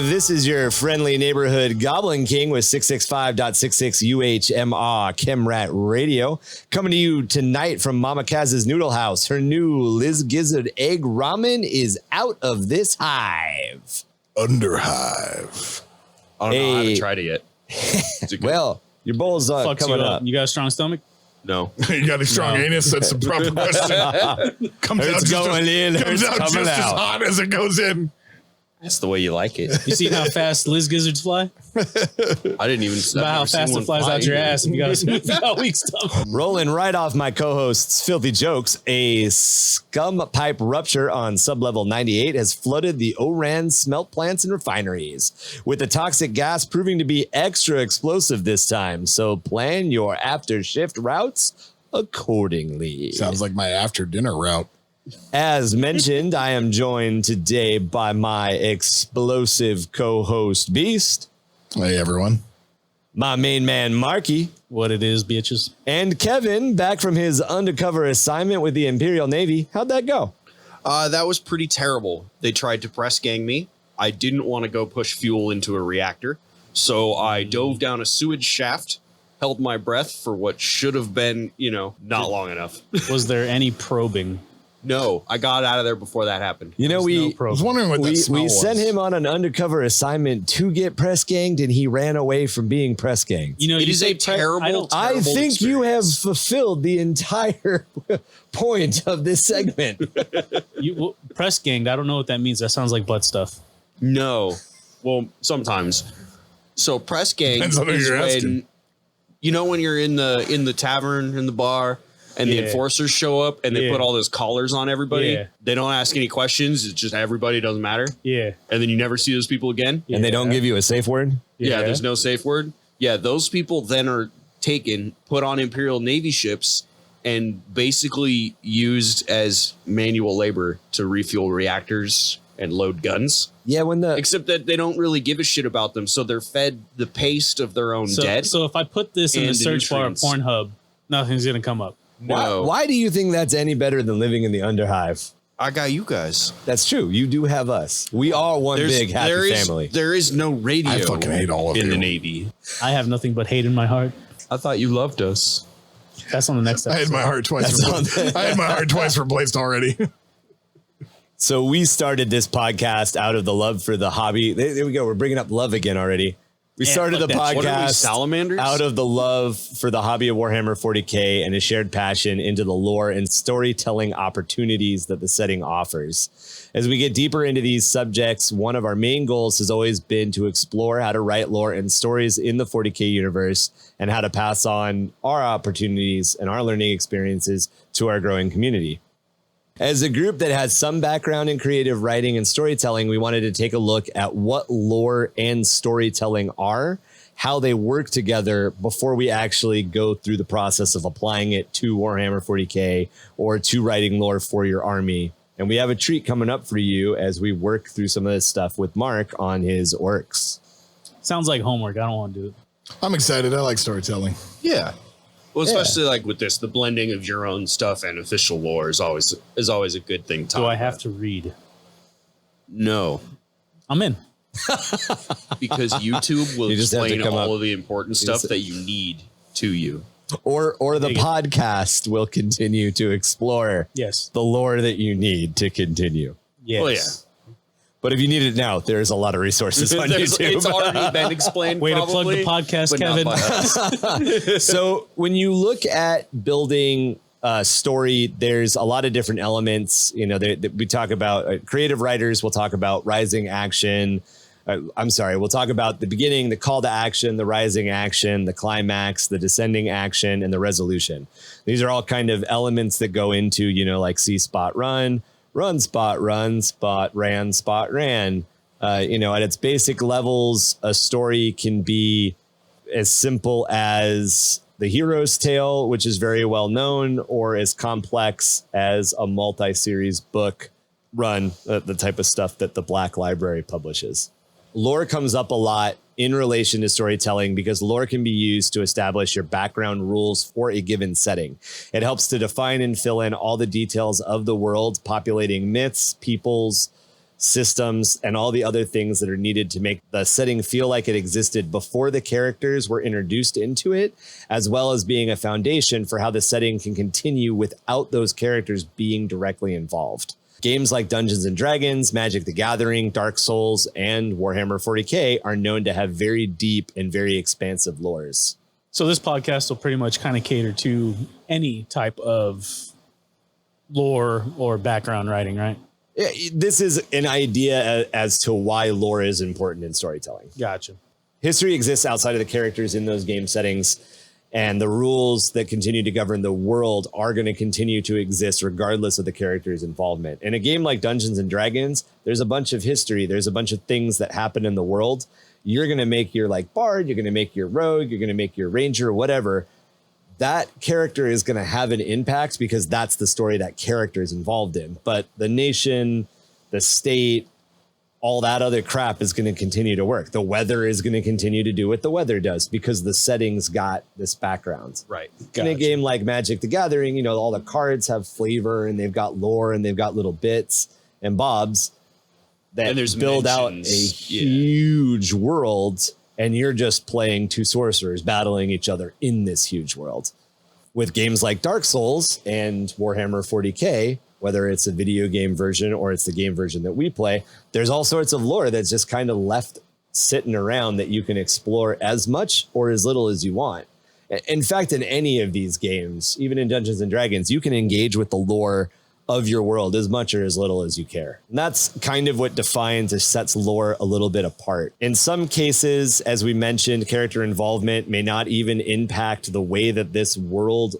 Hive. This is your friendly neighborhood GoblinKing with 665.66 UHM ChemRat Radio. Coming to you tonight from Mama Kaz's Noodle House. Her new Liz Gizzard egg ramen is out of this hive. Under Hive. I don't know. I haven't tried it yet. Well, your bowl's coming up. You got a strong stomach? No. You got a strong anus? That's the proper question. Comes out just as hot as it goes in. That's the way you like it. You see how fast Liz Gizzards fly? I didn't even About how fast it flies out your ass and you got a smooth out weak stomach. Rolling right off my co-host's filthy jokes, a scum pipe rupture on sublevel 98 has flooded the Oran smelt plants and refineries, with the toxic gas proving to be extra explosive this time. So plan your after shift routes accordingly. Sounds like my after dinner route. As mentioned, I am joined today by my explosive co-host Beast. Hey, everyone. My main man, Marky. What it is, bitches. And Kevin, back from his undercover assignment with the Imperial Navy. How'd that go? That was pretty terrible. They tried to press gang me. I didn't want to go push fuel into a reactor, so I dove down a sewage shaft, held my breath for what should have been, not long enough. Was there any probing? No, I got out of there before that happened. You know, I was wondering what that smell we was. sent him on an undercover assignment to get press ganged, and he ran away from being press ganged. You know, It is a terrible I think you have experience. fulfilled the entire point of this segment. Press ganged. I don't know what that means. That sounds like butt stuff. No. Well, sometimes. So press gang Depends on who is you're when, asking. when you're in the tavern, in the bar, and the enforcers show up and they put all those collars on everybody. Yeah. They don't ask any questions. It's just everybody, doesn't matter. Yeah. And then you never see those people again. And they don't give you a safe word? Yeah, there's no safe word. Yeah, those people then are taken, put on Imperial Navy ships, and basically used as manual labor to refuel reactors and load guns. Yeah, Except that they don't really give a shit about them, so they're fed the paste of their own dead. So if I put this in the and search bar of nutrients. Pornhub, nothing's going to come up. No. Why do you think that's any better than living in the Underhive? I got you guys. That's true. You do have us. We are one big happy family. There is no radio I fucking hate all of in you. the Navy. I have nothing but hate in my heart. I thought you loved us. That's on the next I episode. had my heart twice replaced. I had my heart twice replaced already. So we started this podcast out of the love for the hobby. There we go. We're bringing up love again already. We started the What are we, podcast salamanders? out of the love for the hobby of Warhammer 40k and a shared passion into the lore and storytelling opportunities that the setting offers. As we get deeper into these subjects, one of our main goals has always been to explore how to write lore and stories in the 40k universe and how to pass on our opportunities and our learning experiences to our growing community. As a group that has some background in creative writing and storytelling, we wanted to take a look at what lore and storytelling are, how they work together before we actually go through the process of applying it to Warhammer 40k or to writing lore for your army. And we have a treat coming up for you as we work through some of this stuff with Mark on his orcs. Sounds like homework. I don't want to do it. I'm excited. I like storytelling. Yeah. Well, especially like with this, the blending of your own stuff and official lore is always a good thing. Do I have to read? No, I'm in. because YouTube will You just have to explain come all up- of the important stuff that you need to you. Or the podcast will continue to explore Yes. the lore that you need to continue. Yes. Oh yeah. But if you need it now, there's a lot of resources on YouTube. It's already been explained. Way probably, to plug the podcast, but not Kevin. by us. So when you look at building a story, there's a lot of different elements. You know, we talk about creative writers. We'll talk about rising action. We'll talk about the beginning, the call to action, the rising action, the climax, the descending action, and the resolution. These are all kind of elements that go into, like see, spot, run, spot, ran, spot, ran. At its basic levels, a story can be as simple as the hero's tale, which is very well known, or as complex as a multi-series book run, the type of stuff that the Black Library publishes. Lore comes up a lot in relation to storytelling because lore can be used to establish your background rules for a given setting. It helps to define and fill in all the details of the world, populating myths, peoples, systems, and all the other things that are needed to make the setting feel like it existed before the characters were introduced into it, as well as being a foundation for how the setting can continue without those characters being directly involved. Games like Dungeons and Dragons, Magic the Gathering, Dark Souls, and Warhammer 40k are known to have very deep and very expansive lores. So this podcast will pretty much kind of cater to any type of lore or background writing, right? This is an idea as to why lore is important in storytelling. Gotcha. History exists outside of the characters in those game settings, and the rules that continue to govern the world are going to continue to exist regardless of the character's involvement. In a game like Dungeons and Dragons, there's a bunch of history. There's a bunch of things that happen in the world. You're going to make your like bard, you're going to make your rogue, you're going to make your ranger, whatever. That character is going to have an impact because that's the story that character is involved in. But the nation, the state, all that other crap is going to continue to work. The weather is going to continue to do what the weather does because the setting's got this background. Right. In a game like Magic the Gathering, you know, all the cards have flavor and they've got lore and they've got little bits and bobs that build out a huge world, and you're just playing two sorcerers battling each other in this huge world. With games like Dark Souls and Warhammer 40k, whether it's a video game version or it's the game version that we play, there's all sorts of lore that's just kind of left sitting around that you can explore as much or as little as you want. In fact, in any of these games, even in Dungeons and Dragons, you can engage with the lore of your world as much or as little as you care. And that's kind of what defines or sets lore a little bit apart. In some cases, as we mentioned, character involvement may not even impact the way that this world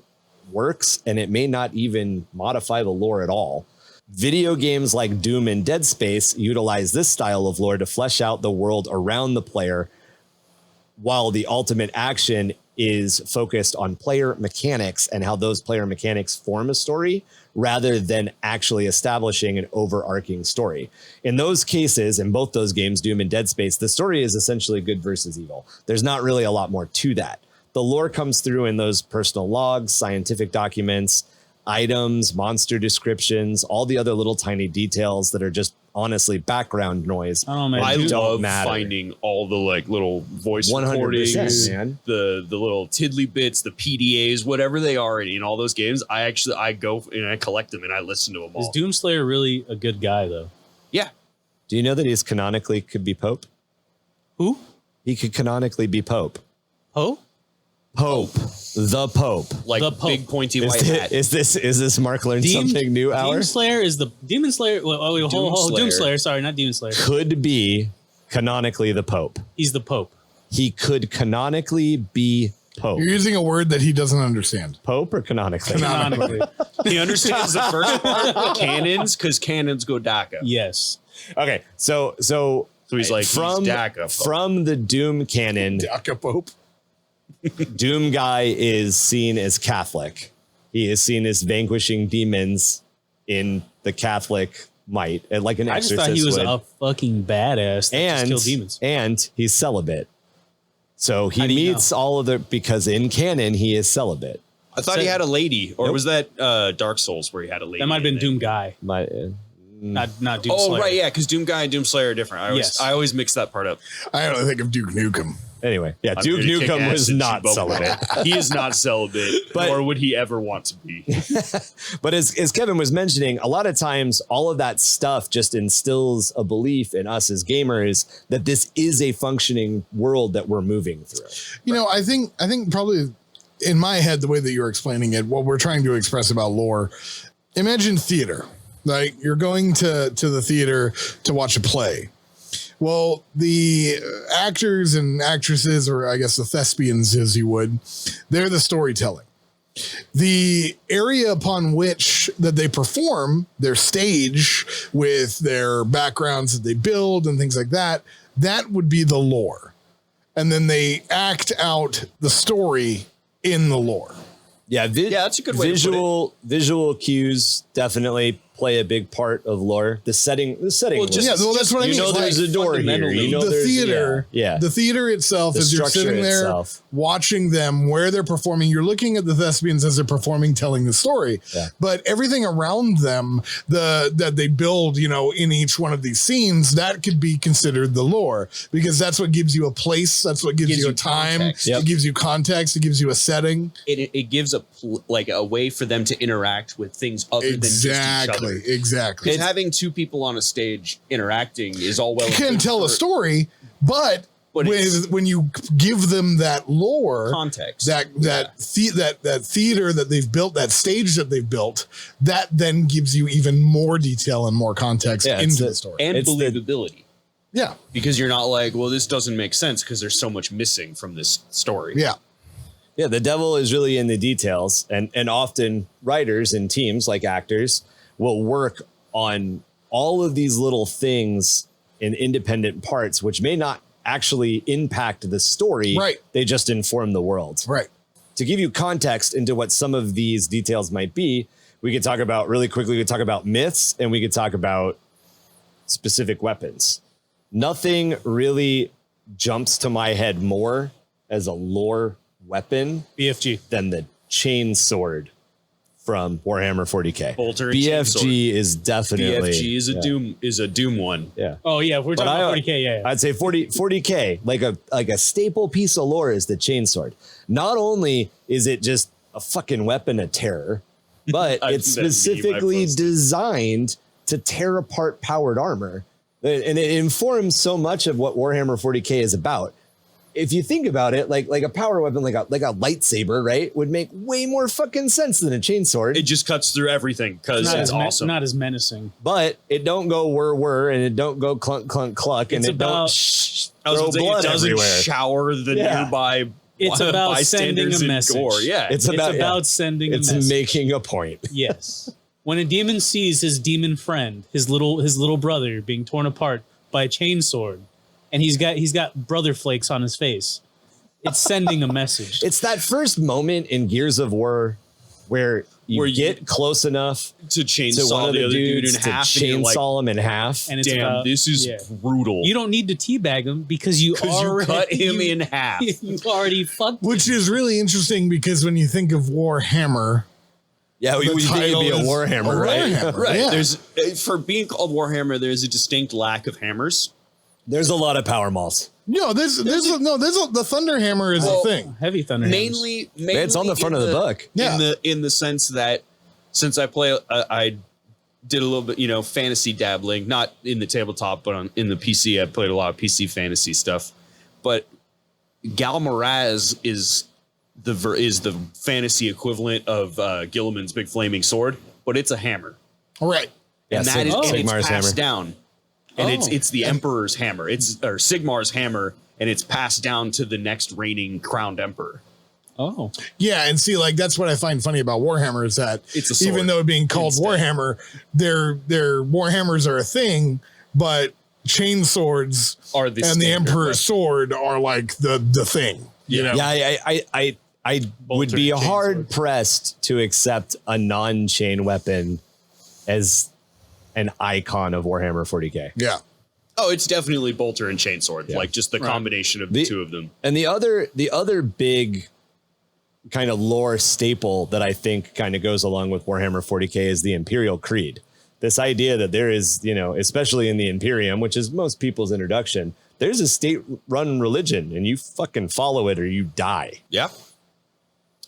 works, and it may not even modify the lore at all. Video games like Doom and Dead Space utilize this style of lore to flesh out the world around the player, while the ultimate action is focused on player mechanics and how those player mechanics form a story rather than actually establishing an overarching story. In those cases, in both those games, Doom and Dead Space, the story is essentially good versus evil. There's not really a lot more to that. The lore comes through in those personal logs, scientific documents, items, monster descriptions, all the other little tiny details that are just honestly background noise. Oh man, I love finding all the like little voice recordings, man. the little tiddly bits, the PDAs, whatever they are in all those games. I go and I collect them and I listen to them all. Is Doomslayer really a good guy though? Yeah. Do you know that he's canonically could be Pope? Who? He could canonically be Pope. Pope? Pope. The Pope. Like the Pope. big pointy white hat. Is this Mark learned something new hour? Doomslayer is the Demon Slayer. Doomslayer. Sorry, not Demon Slayer. Could be canonically the Pope. He's the Pope. He could canonically be Pope. You're using a word that he doesn't understand. Pope or canonically? Canonically. He understands the first part, canons, because canons go DACA. Yes. Okay, so he's like from he's DACA Pope. From the Doom canon, Daka Pope. Doom guy is seen as Catholic. He is seen as vanquishing demons in the Catholic might, like an I just exorcist thought he was would. a fucking badass that just killed demons. And he's celibate. So he How do you meets all of the, because in canon, he is celibate. I thought he had a lady, or was that Dark Souls where he had a lady? That might have been in it? Doom Guy, not Doom Slayer. Oh, right, yeah, because Doom Guy and Doom Slayer are different. I always mix that part up. I only think of Duke Nukem. Anyway, yeah, I'm Duke gonna kick Nukem ass was and not shoot both celibate. He is not celibate, But- nor would he ever want to be. But as Kevin was mentioning, a lot of times all of that stuff just instills a belief in us as gamers that this is a functioning world that we're moving through. You know, I think probably in my head, the way that you're explaining it, what we're trying to express about lore, imagine theater. Like you're going to the theater to watch a play. Well, the actors and actresses, or I guess the thespians, as you would, they're the storytelling. The area upon which that they perform, their stage with their backgrounds that they build and things like that, that would be the lore. And then they act out the story in the lore. Yeah, Yeah, that's a good way to put visual cues, definitely. play a big part of lore. The setting. Well, that's what I mean. You know, there's a door here. You know, the theater. Yeah. The theater itself, as you're sitting there watching them, where they're performing, you're looking at the thespians as they're performing, telling the story. Yeah. But everything around them, that they build, you know, in each one of these scenes, that could be considered the lore, because that's what gives you a place. That's what gives you a time. It gives you context. It gives you a setting. It gives a way for them to interact with things other than just each other. Exactly. Because having two people on a stage interacting is all well. You can tell a story, but when you give them that lore, context, that theater that they've built, that stage that they've built, that then gives you even more detail and more context into the story and believability. Yeah, because you're not like, well, this doesn't make sense because there's so much missing from this story. Yeah. Yeah, the devil is really in the details, and often writers and teams like actors will work on all of these little things in independent parts, which may not actually impact the story. Right. They just inform the world. Right. To give you context into what some of these details might be, we could talk about really quickly, we could talk about myths, and we could talk about specific weapons. Nothing really jumps to my head more as a lore weapon BFG than the chain sword from Warhammer 40k. Bolter and BFG is definitely BFG is a Doom one. Yeah. Oh yeah, if we're talking about 40k, yeah. I'd say 40k, like a staple piece of lore is the chain sword. Not only is it just a fucking weapon of terror, but it's specifically designed to tear apart powered armor. And it informs so much of what Warhammer 40k is about. If you think about it, like a power weapon, like a lightsaber, right, would make way more fucking sense than a chainsword. It just cuts through everything because it's awesome. Not as menacing, but it don't go whir, and it don't go clunk clunk cluck, and it don't throw blood it doesn't everywhere. Shower the nearby. It's about sending a message. Gore. Yeah, it's about sending. It's a message. making a point. Yes. When a demon sees his demon friend, his little brother being torn apart by a chainsword, and he's got brother flakes on his face, it's sending a message. It's that first moment in Gears of War where you get close enough to chainsaw one of the other dude in dudes, half, to chainsaw him in half. And it's damn, this is brutal. You don't need to teabag him because you cut him in half. You already fucked. Which is really interesting because when you think of Warhammer. Yeah, we think it'd be a Warhammer, right? Right. Yeah. There's for being called Warhammer, there's a distinct lack of hammers. There's a lot of power malls. No, the Thunder Hammer is a thing. Heavy Thunder. Mainly it's on the front of the book. Yeah. In the sense that since I play, I did a little bit, fantasy dabbling, not in the tabletop, but in the PC. I played a lot of PC fantasy stuff. But Galmaraz is the fantasy equivalent of Gilliman's big flaming sword, but it's a hammer. All right. And yeah, that is Sigmar's passed hammer. down. And it's the Emperor's hammer. It's Sigmar's hammer, and it's passed down to the next reigning crowned emperor. Oh. Yeah, and see, like that's what I find funny about Warhammer is that it's a sword. Even though being called Warhammer, their Warhammers are a thing, but chain swords are the Emperor's sword are like the thing. You know? Yeah, I would be hard pressed to accept a non-chain weapon as an icon of Warhammer 40k. Yeah. Oh, it's definitely bolter and chainsword, like just the combination of the two of them. And the other big kind of lore staple that I think kind of goes along with Warhammer 40k is the Imperial Creed. This idea that there is, especially in the Imperium, which is most people's introduction, there's a state-run religion and you fucking follow it or you die. Yeah.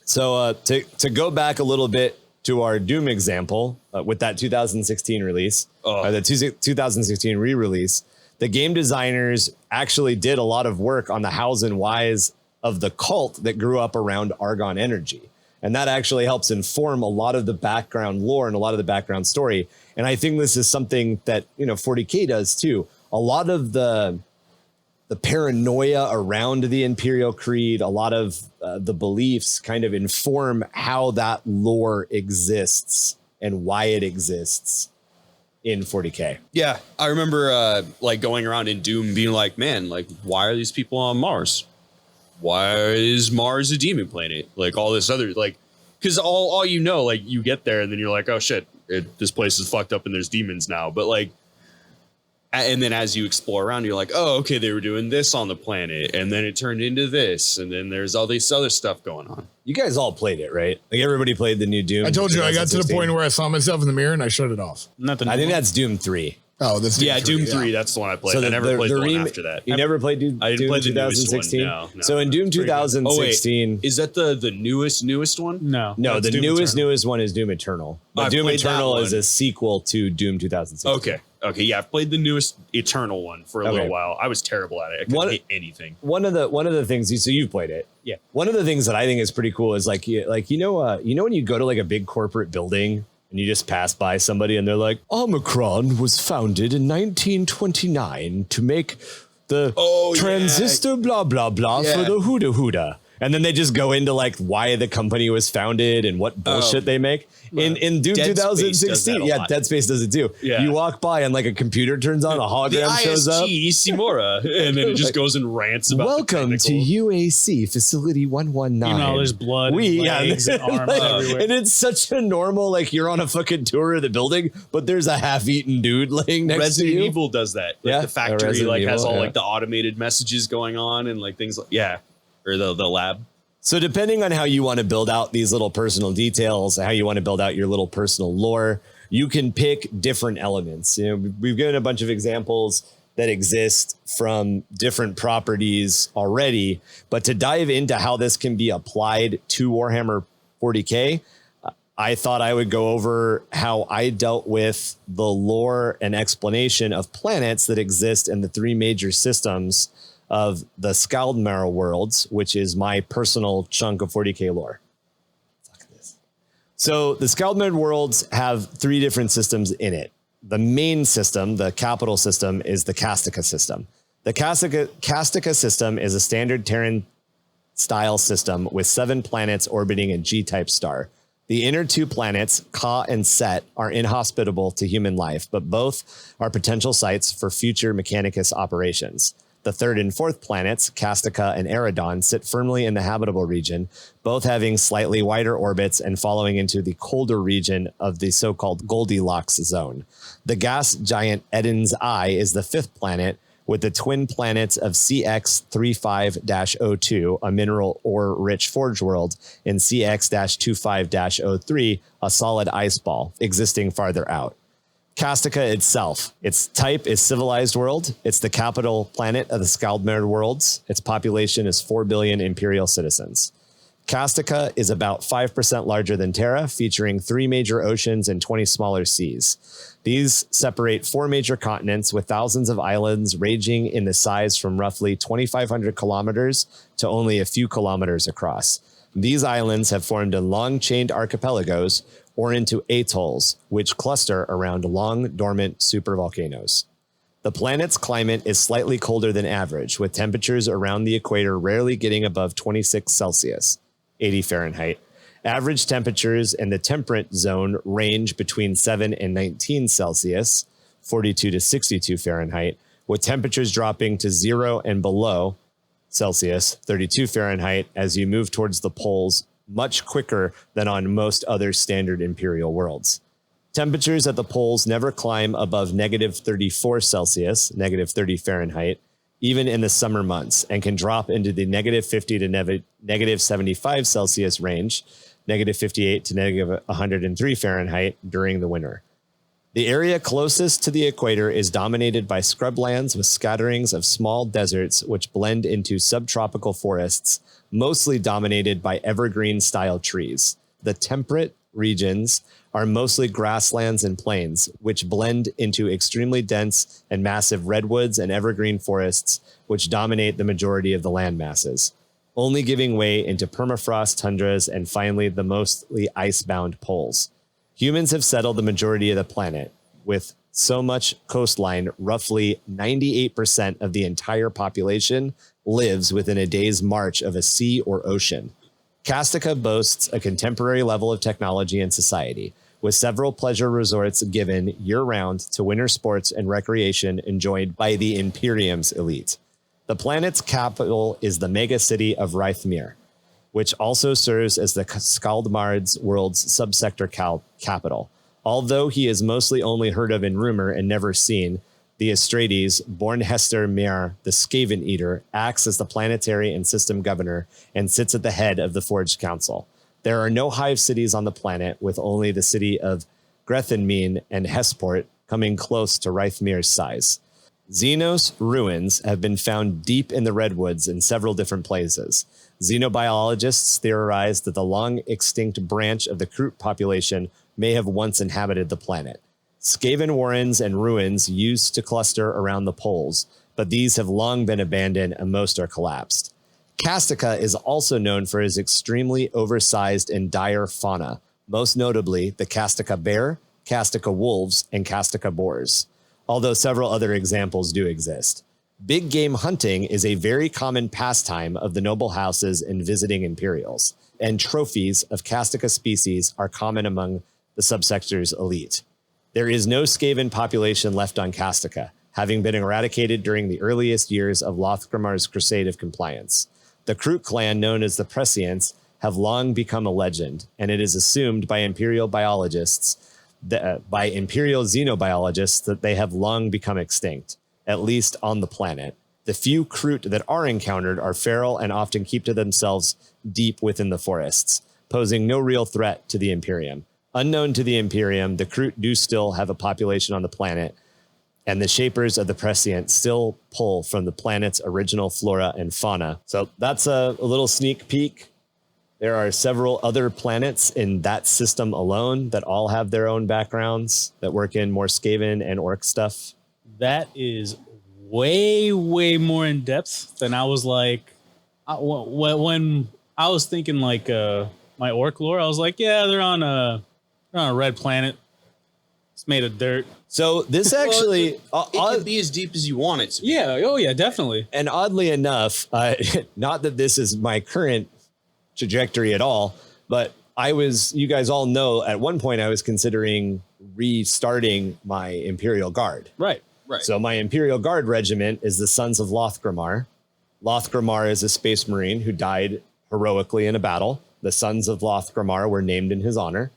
So to go back a little bit to our Doom example with that 2016 release, the 2016 re-release, the game designers actually did a lot of work on the hows and whys of the cult that grew up around Argon energy. And that actually helps inform a lot of the background lore and a lot of the background story. And I think this is something that, 40K does too. A lot of the paranoia around the Imperial Creed, a lot of the beliefs kind of inform how that lore exists and why it exists in 40K. Yeah, I remember going around in Doom being like, man, why are these people on Mars? Why is Mars a demon planet? Like all this other, because because all you know, like you get there and then you're like, oh shit, this place is fucked up and there's demons now. But like, and then as you explore around, you're like, oh, okay, they were doing this on the planet, and then it turned into this, and then there's all this other stuff going on. You guys all played it, right? Like everybody played the new Doom. I told you I got to the point where I saw myself in the mirror and I shut it off. Not the I think that's Doom 3. Oh, that's Doom 3. That's the one I played. I never played the one after that. You never played Doom? I didn't play the 2016. No. So in Doom 2016, is that the newest one? No, the newest one is Doom Eternal. But Doom Eternal is a sequel to Doom 2016. Okay, yeah, I've played the newest Eternal one for a little while. I was terrible at it. I couldn't hit anything. One of the things so you've played it. Yeah. One of the things that I think is pretty cool is like you know when you go to like a big corporate building and you just pass by somebody and they're like, Omicron was founded in 1929 to make the transistor blah blah blah for the Huda Huda. And then they just go into like why the company was founded and what bullshit they make. In Doom 2016, Dead Space does it too. Yeah. You walk by and like a computer turns on, a hologram shows up. Simora, and then it just goes and rants about welcome to UAC Facility 119. You know, there's blood and legs and arms everywhere. And it's such a normal, like you're on a fucking tour of the building, but there's a half-eaten dude laying next to you. Resident Evil does that. Like the factory like has all like the automated messages going on and like things like or the lab. So depending on how you want to build out these little personal details, how you want to build out your little personal lore, you can pick different elements. You know, we've given a bunch of examples that exist from different properties already, but to dive into how this can be applied to Warhammer 40k, I thought I would go over how I dealt with the lore and explanation of planets that exist in the three major systems of the Skaldmar worlds, which is my personal chunk of 40k lore. So the Skaldmar worlds have three different systems in it. The main system, the capital system, is the Castica system. The Castica system is a standard Terran style system with 7 planets orbiting a G-type star. The inner 2 planets, Ka and Set, are inhospitable to human life, but both are potential sites for future Mechanicus operations. The 3rd and 4th planets, Castica and Eridon, sit firmly in the habitable region, both having slightly wider orbits and falling into the colder region of the so-called Goldilocks zone. The gas giant Eden's Eye is the 5th planet, with the twin planets of CX-35-02, a mineral ore-rich forge world, and CX-25-03, a solid ice ball, existing farther out. Castica itself, its type is civilized world. It's the capital planet of the Skaldmar worlds. Its population is 4 billion Imperial citizens. Castica is about 5% larger than Terra, featuring 3 major oceans and 20 smaller seas. These separate 4 major continents with thousands of islands ranging in the size from roughly 2,500 kilometers to only a few kilometers across. These islands have formed in long-chained archipelagos or into atolls, which cluster around long, dormant supervolcanoes. The planet's climate is slightly colder than average, with temperatures around the equator rarely getting above 26 Celsius, 80 Fahrenheit. Average temperatures in the temperate zone range between 7 and 19 Celsius, 42 to 62 Fahrenheit, with temperatures dropping to 0 and below Celsius, 32 Fahrenheit, as you move towards the poles much quicker than on most other standard Imperial worlds. Temperatures at the poles never climb above negative 34 Celsius, negative 30 Fahrenheit, even in the summer months, and can drop into the negative 50 to negative 75 Celsius range, negative 58 to negative 103 Fahrenheit during the winter. The area closest to the equator is dominated by scrublands with scatterings of small deserts which blend into subtropical forests, mostly dominated by evergreen-style trees. The temperate regions are mostly grasslands and plains, which blend into extremely dense and massive redwoods and evergreen forests, which dominate the majority of the land masses, only giving way into permafrost tundras and finally the mostly icebound poles. Humans have settled the majority of the planet. With so much coastline, roughly 98% of the entire population lives within a day's march of a sea or ocean. Castica boasts a contemporary level of technology and society, with several pleasure resorts given year-round to winter sports and recreation enjoyed by the Imperium's elite. The planet's capital is the mega city of Rythmere. which also serves as the Skaldmard's world's subsector capital. Although he is mostly only heard of in rumor and never seen, the Astrades, Bornhester Mir, the Skaven Eater, acts as the planetary and system governor and sits at the head of the Forged Council. There are no Hive cities on the planet, with only the city of Grethenmine and Hesport coming close to Reithmir's size. Xenos ruins have been found deep in the redwoods in several different places. Xenobiologists theorize that the long-extinct branch of the Kroot population may have once inhabited the planet. Skaven warrens and ruins used to cluster around the poles, but these have long been abandoned and most are collapsed. Castica is also known for his extremely oversized and dire fauna, most notably the Castica bear, Castica wolves, and Castica boars, although several other examples do exist. Big game hunting is a very common pastime of the noble houses and visiting Imperials, and trophies of Castica species are common among the subsector's elite. There is no Skaven population left on Castica, having been eradicated during the earliest years of Lothgrimar's Crusade of Compliance. The Kroot clan, known as the Prescients, have long become a legend, and it is assumed by Imperial xenobiologists that they have long become extinct, at least on the planet. The few Kroot that are encountered are feral and often keep to themselves deep within the forests, posing no real threat to the Imperium. Unknown to the Imperium, the Kroot do still have a population on the planet, and the Shapers of the Prescient still pull from the planet's original flora and fauna. So that's a little sneak peek. There are several other planets in that system alone that all have their own backgrounds that work in more Skaven and Orc stuff. That is way, way more in depth than I was like. When I was thinking like my Orc lore, I was like, yeah, they're on a red planet. It's made of dirt. So this actually... it can be as deep as you want it to be. Yeah, oh yeah, definitely. And oddly enough, not that this is my current trajectory at all, but you guys all know at one point I was considering restarting my Imperial Guard. Right. So my Imperial Guard regiment is the Sons of Lothgrimar. Lothgrimar is a space marine who died heroically in a battle. The Sons of Lothgrimar were named in his honor.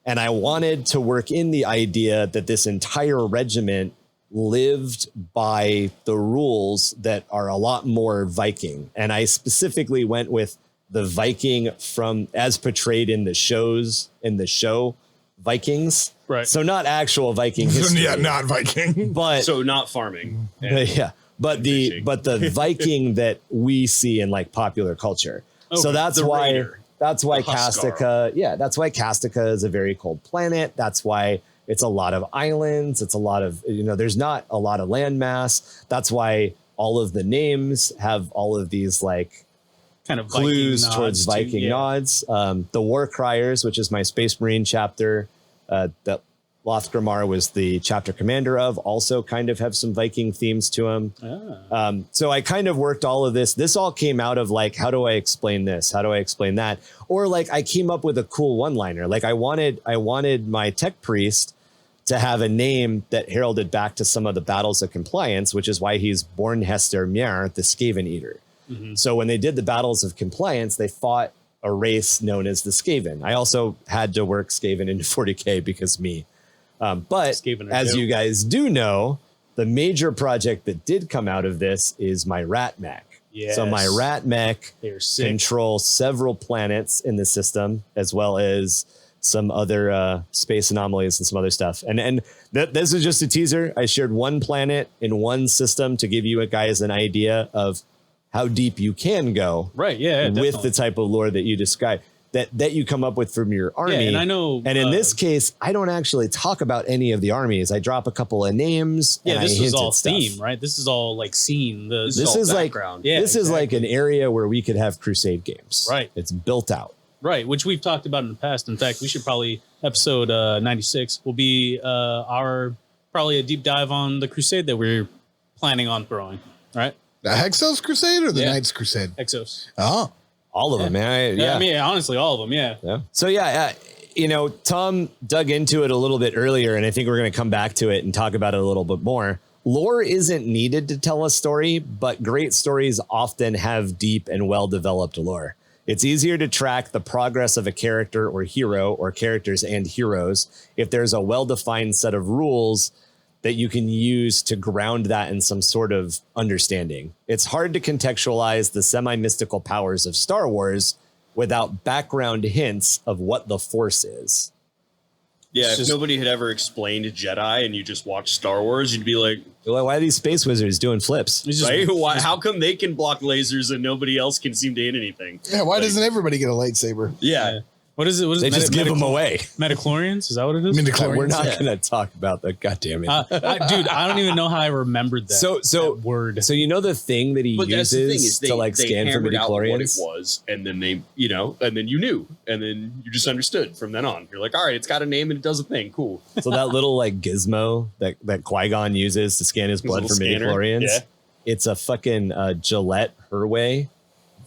And I wanted to work in the idea that this entire regiment lived by the rules that are a lot more Viking. And I specifically went with the Viking from as portrayed in the show Vikings. Right. So not actual Viking history. Yeah, not Viking. But So not farming. yeah. But fishing. the Viking that we see in like popular culture. Okay, So that's the why raider. that's why The Huskar. Castica, that's why Castica is a very cold planet. That's why it's a lot of islands. It's a lot of, there's not a lot of landmass. That's why all of the names have all of these like Kind of clues Viking towards nods Viking yeah. nods. The War Criers, which is my Space Marine chapter that Lothgrimar was the chapter commander of, also kind of have some Viking themes to them. So I kind of worked all of this. This all came out of like, how do I explain this? How do I explain that? Or like I came up with a cool one-liner. Like I wanted my tech priest to have a name that heralded back to some of the battles of compliance, which is why he's Bornhester Mjær, the Skaven Eater. Mm-hmm. So when they did the battles of compliance, they fought a race known as the Skaven. I also had to work Skaven into 40k because me. But as you guys do know, the major project that did come out of this is my Rat Mech. Yes. So my Rat Mech They're sick. control several planets in the system, as well as some other space anomalies and some other stuff. And this is just a teaser. I shared one planet in one system to give you guys an idea of how deep you can go. Right. Yeah. With the type of lore that you describe. That you come up with from your army. Yeah, and I know. And in this case, I don't actually talk about any of the armies. I drop a couple of names. Yeah, and this I is hint all at stuff. theme, right? This is all like scene. This is like Yeah, this is like an area where we could have Crusade games. Right. It's built out. Right, which we've talked about in the past. In fact, we should probably episode 96 will be our probably a deep dive on the Crusade that we're planning on throwing. Right. The Hexos Crusade or the Yeah. Knights Crusade? Exos. Oh, All of them, man. I mean, honestly, all of them. Yeah. Yeah. So Tom dug into it a little bit earlier, and I think we're going to come back to it and talk about it a little bit more. Lore isn't needed to tell a story, but great stories often have deep and well-developed lore. It's easier to track the progress of a character or hero or characters and heroes if there's a well-defined set of rules that you can use to ground that in some sort of understanding. It's hard to contextualize the semi-mystical powers of Star Wars without background hints of what the Force is. Yeah, if nobody had ever explained Jedi and you just watched Star Wars, you'd be like, why are these space wizards doing flips? right? How come they can block lasers and nobody else can seem to hit anything? Yeah, why doesn't everybody get a lightsaber? Yeah. What is it? What is They it? just give them away. Metachlorians? Is that what it is? Midichlorians. We're not going to talk about that. God damn it. Dude, I don't even know how I remembered that. that word. So you know the thing that he But that's the thing uses is they, to like they scan for hammered out what it midichlorians? was, and then they, you know, and then you knew, and then you just understood from then on. You're like, all right, it's got a name and it does a thing. Cool. So that little like gizmo that Qui-Gon uses to scan his blood for little scanner. midichlorians, Yeah. it's a fucking Gillette Herway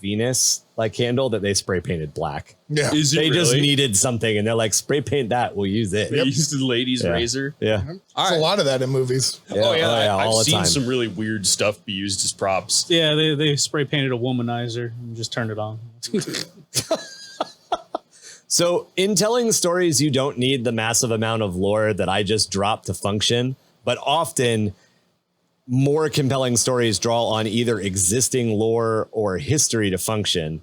Venus like candle that they spray painted black. Yeah. Is it They just really? needed something and they're like, spray paint that, we'll use it. They used the ladies' Yeah. razor. Yeah. There's a lot of that in movies. Oh yeah, all I've the seen time. some really weird stuff be used as props. Yeah, they spray painted a womanizer and just turned it on. So in telling stories, you don't need the massive amount of lore that I just dropped to function, but often more compelling stories draw on either existing lore or history to function.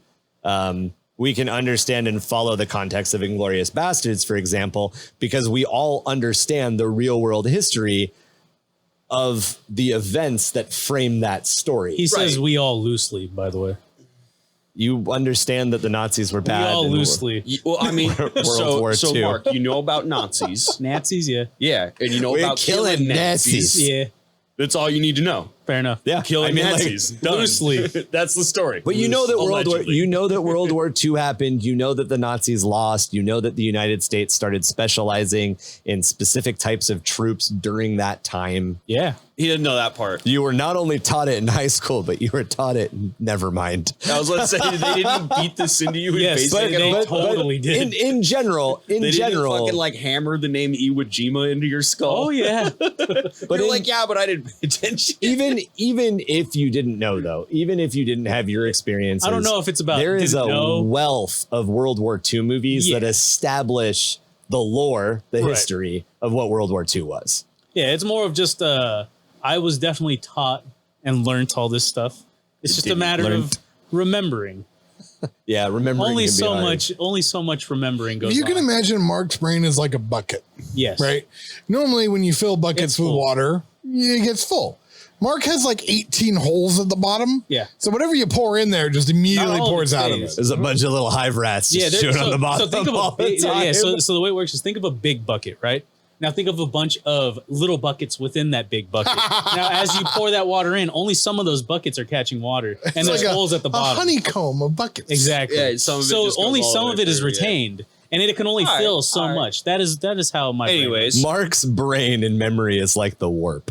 We can understand and follow the context of Inglourious Bastards, for example, because we all understand the real world history of the events that frame that story. He says we all loosely, by the way. You understand that the Nazis were bad. We all in the loosely. Well, I mean, World War so II. Mark, you know about Nazis. Nazis, yeah. Yeah, and you know We're about killing killing Nazis. Nazis. Yeah, That's all you need to know. fair enough. Yeah, Killing I mean, like, Nazis. Done. loosely. That's the story. but you know that Allegedly. World War II happened. You know that the Nazis lost. You know that the United States started specializing in specific types of troops during that time. Yeah. He didn't know that part. You were not only taught it in high school, but you were taught it. Never mind. I was going to say they didn't beat this into you. in Yes, basic at they all. totally did. In general, They didn't fucking like hammer the name Iwo Jima into your skull. Oh, yeah. but You're like, yeah, but I didn't pay attention. even if you didn't know, though, even if you didn't have your experiences, I don't know if it's about there is a didn't know. wealth of World War II movies Yeah. that establish the lore, the Right. history of what World War II was. Yeah, it's more of just I was definitely taught and learned all this stuff. It's just a matter of remembering. Yeah, remembering Only can be so hard. much remembering goes You can on. imagine Mark's brain is like a bucket, Yes. right? Normally, when you fill It's buckets with full. water, it gets full. Mark has like 18 holes at the bottom. Yeah. So whatever you pour in there just immediately Not all of pours it out of stays. it. There's a bunch of little hive rats just Yeah, chewing on the bottom. So think of all a the big, time. so the way it works is think of a big bucket, right? Now think of a bunch of little buckets within that big bucket. Now, as you pour that water in, only some of those buckets are catching water, and It's there's like holes at the a bottom. honeycomb of buckets. Exactly. Yeah, some of it so just goes only all the some way of it is through, yeah. retained, and it can only All right, fill so all right. much. That is how my brain works. Anyways, Mark's brain and memory is like the warp.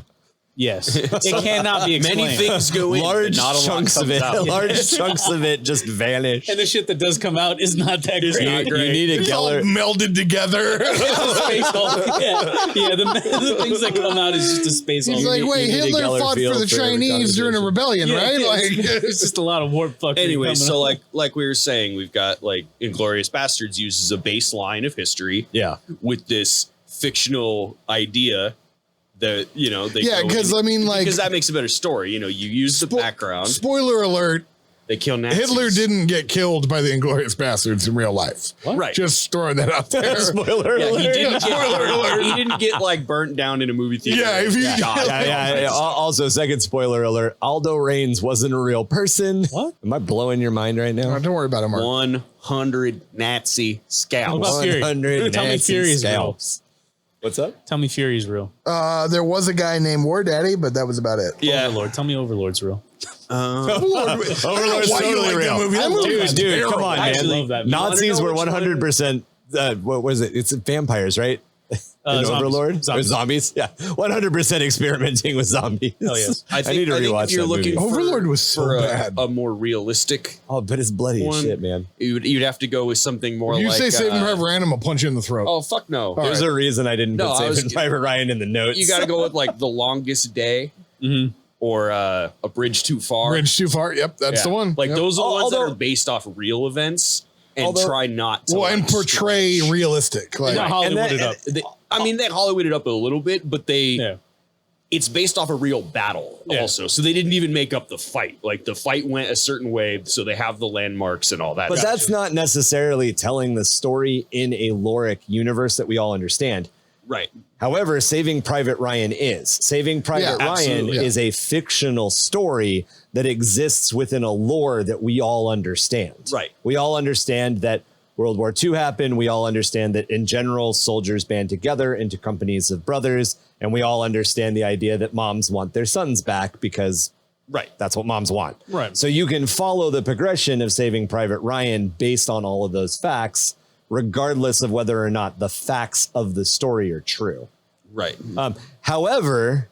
Yes, it cannot be explained. many things go in, Large but not a lot chunks of comes it, out. large chunks of it just vanish. And the shit that does come out is not that It's great. not You great. need a It's all Geller. melded together. Space Hulk. Yeah. The things that come out is just a space He's Hulk. like, wait, you need a Hitler Geller fought for field the for every Chinese during a conversation. rebellion, right? Yeah, Like, it's just a lot of warp fucking. Anyways, coming so out. like we were saying, we've got like Inglourious Bastards uses a baseline of history Yeah. with this fictional idea that, you know, they yeah, go because in- I mean, like, because that makes a better story. You know, you use the background, spoiler alert: they kill Nazis. Hitler didn't get killed by the Inglourious Bastards in real life. Right. Just throwing that out there. Spoiler Yeah, alert. he didn't Spoiler alert. get he didn't get like burnt down in a movie theater. Yeah, if you- God. Yeah. Also, second spoiler alert: Aldo Raines wasn't a real person. What? Am I blowing your mind right now? Oh, don't worry about it, Mark. 100 Nazi scouts. What about Fury? 100 Tell me Nazi Fury's real. scalps. What's up? Tell me Fury's real. There was a guy named War Daddy, but that was about it. Yeah. Overlord. Tell me Overlord's real. Overlord's why you totally like real. that movie. That movie was Dude, terrible. come on, I man. actually love that movie. Nazis were You wanna know which 100%. What was it? It's vampires, right? In Zombies. Overlord? Zombies. Or zombies? Yeah. 100% experimenting with zombies. Oh, yes. I need to rewatch if you're that looking movie. for, Overlord was so for bad. a more realistic Oh, but it's bloody as one, shit, man. You'd have to go with something more You like say Saving Private Ryan, I'm gonna punch you in the throat. Oh fuck no. There's a reason I didn't No, put I was- Saving Private Ryan in the notes. You got to go with like The Longest Day. Mm-hmm. or A Bridge Too Far. Bridge Too Far. Yep, that's the one. Like Yep. those are the ones that are based off of real events and try not to and portray realistic. Like, Hollywood it up. They Hollywooded up a little bit, but it's based off a real battle also. So they didn't even make up the fight. Like the fight went a certain way, so they have the landmarks and all that. But that's not necessarily telling the story in a loric universe that we all understand. Right. However, Saving Private Ryan is. Saving Private Ryan is a fictional story that exists within a lore that we all understand. Right. We all understand that World War II happened. We all understand that in general, soldiers band together into companies of brothers. And we all understand the idea that moms want their sons back because that's what moms want. Right. So you can follow the progression of Saving Private Ryan based on all of those facts, regardless of whether or not the facts of the story are true. Right. However,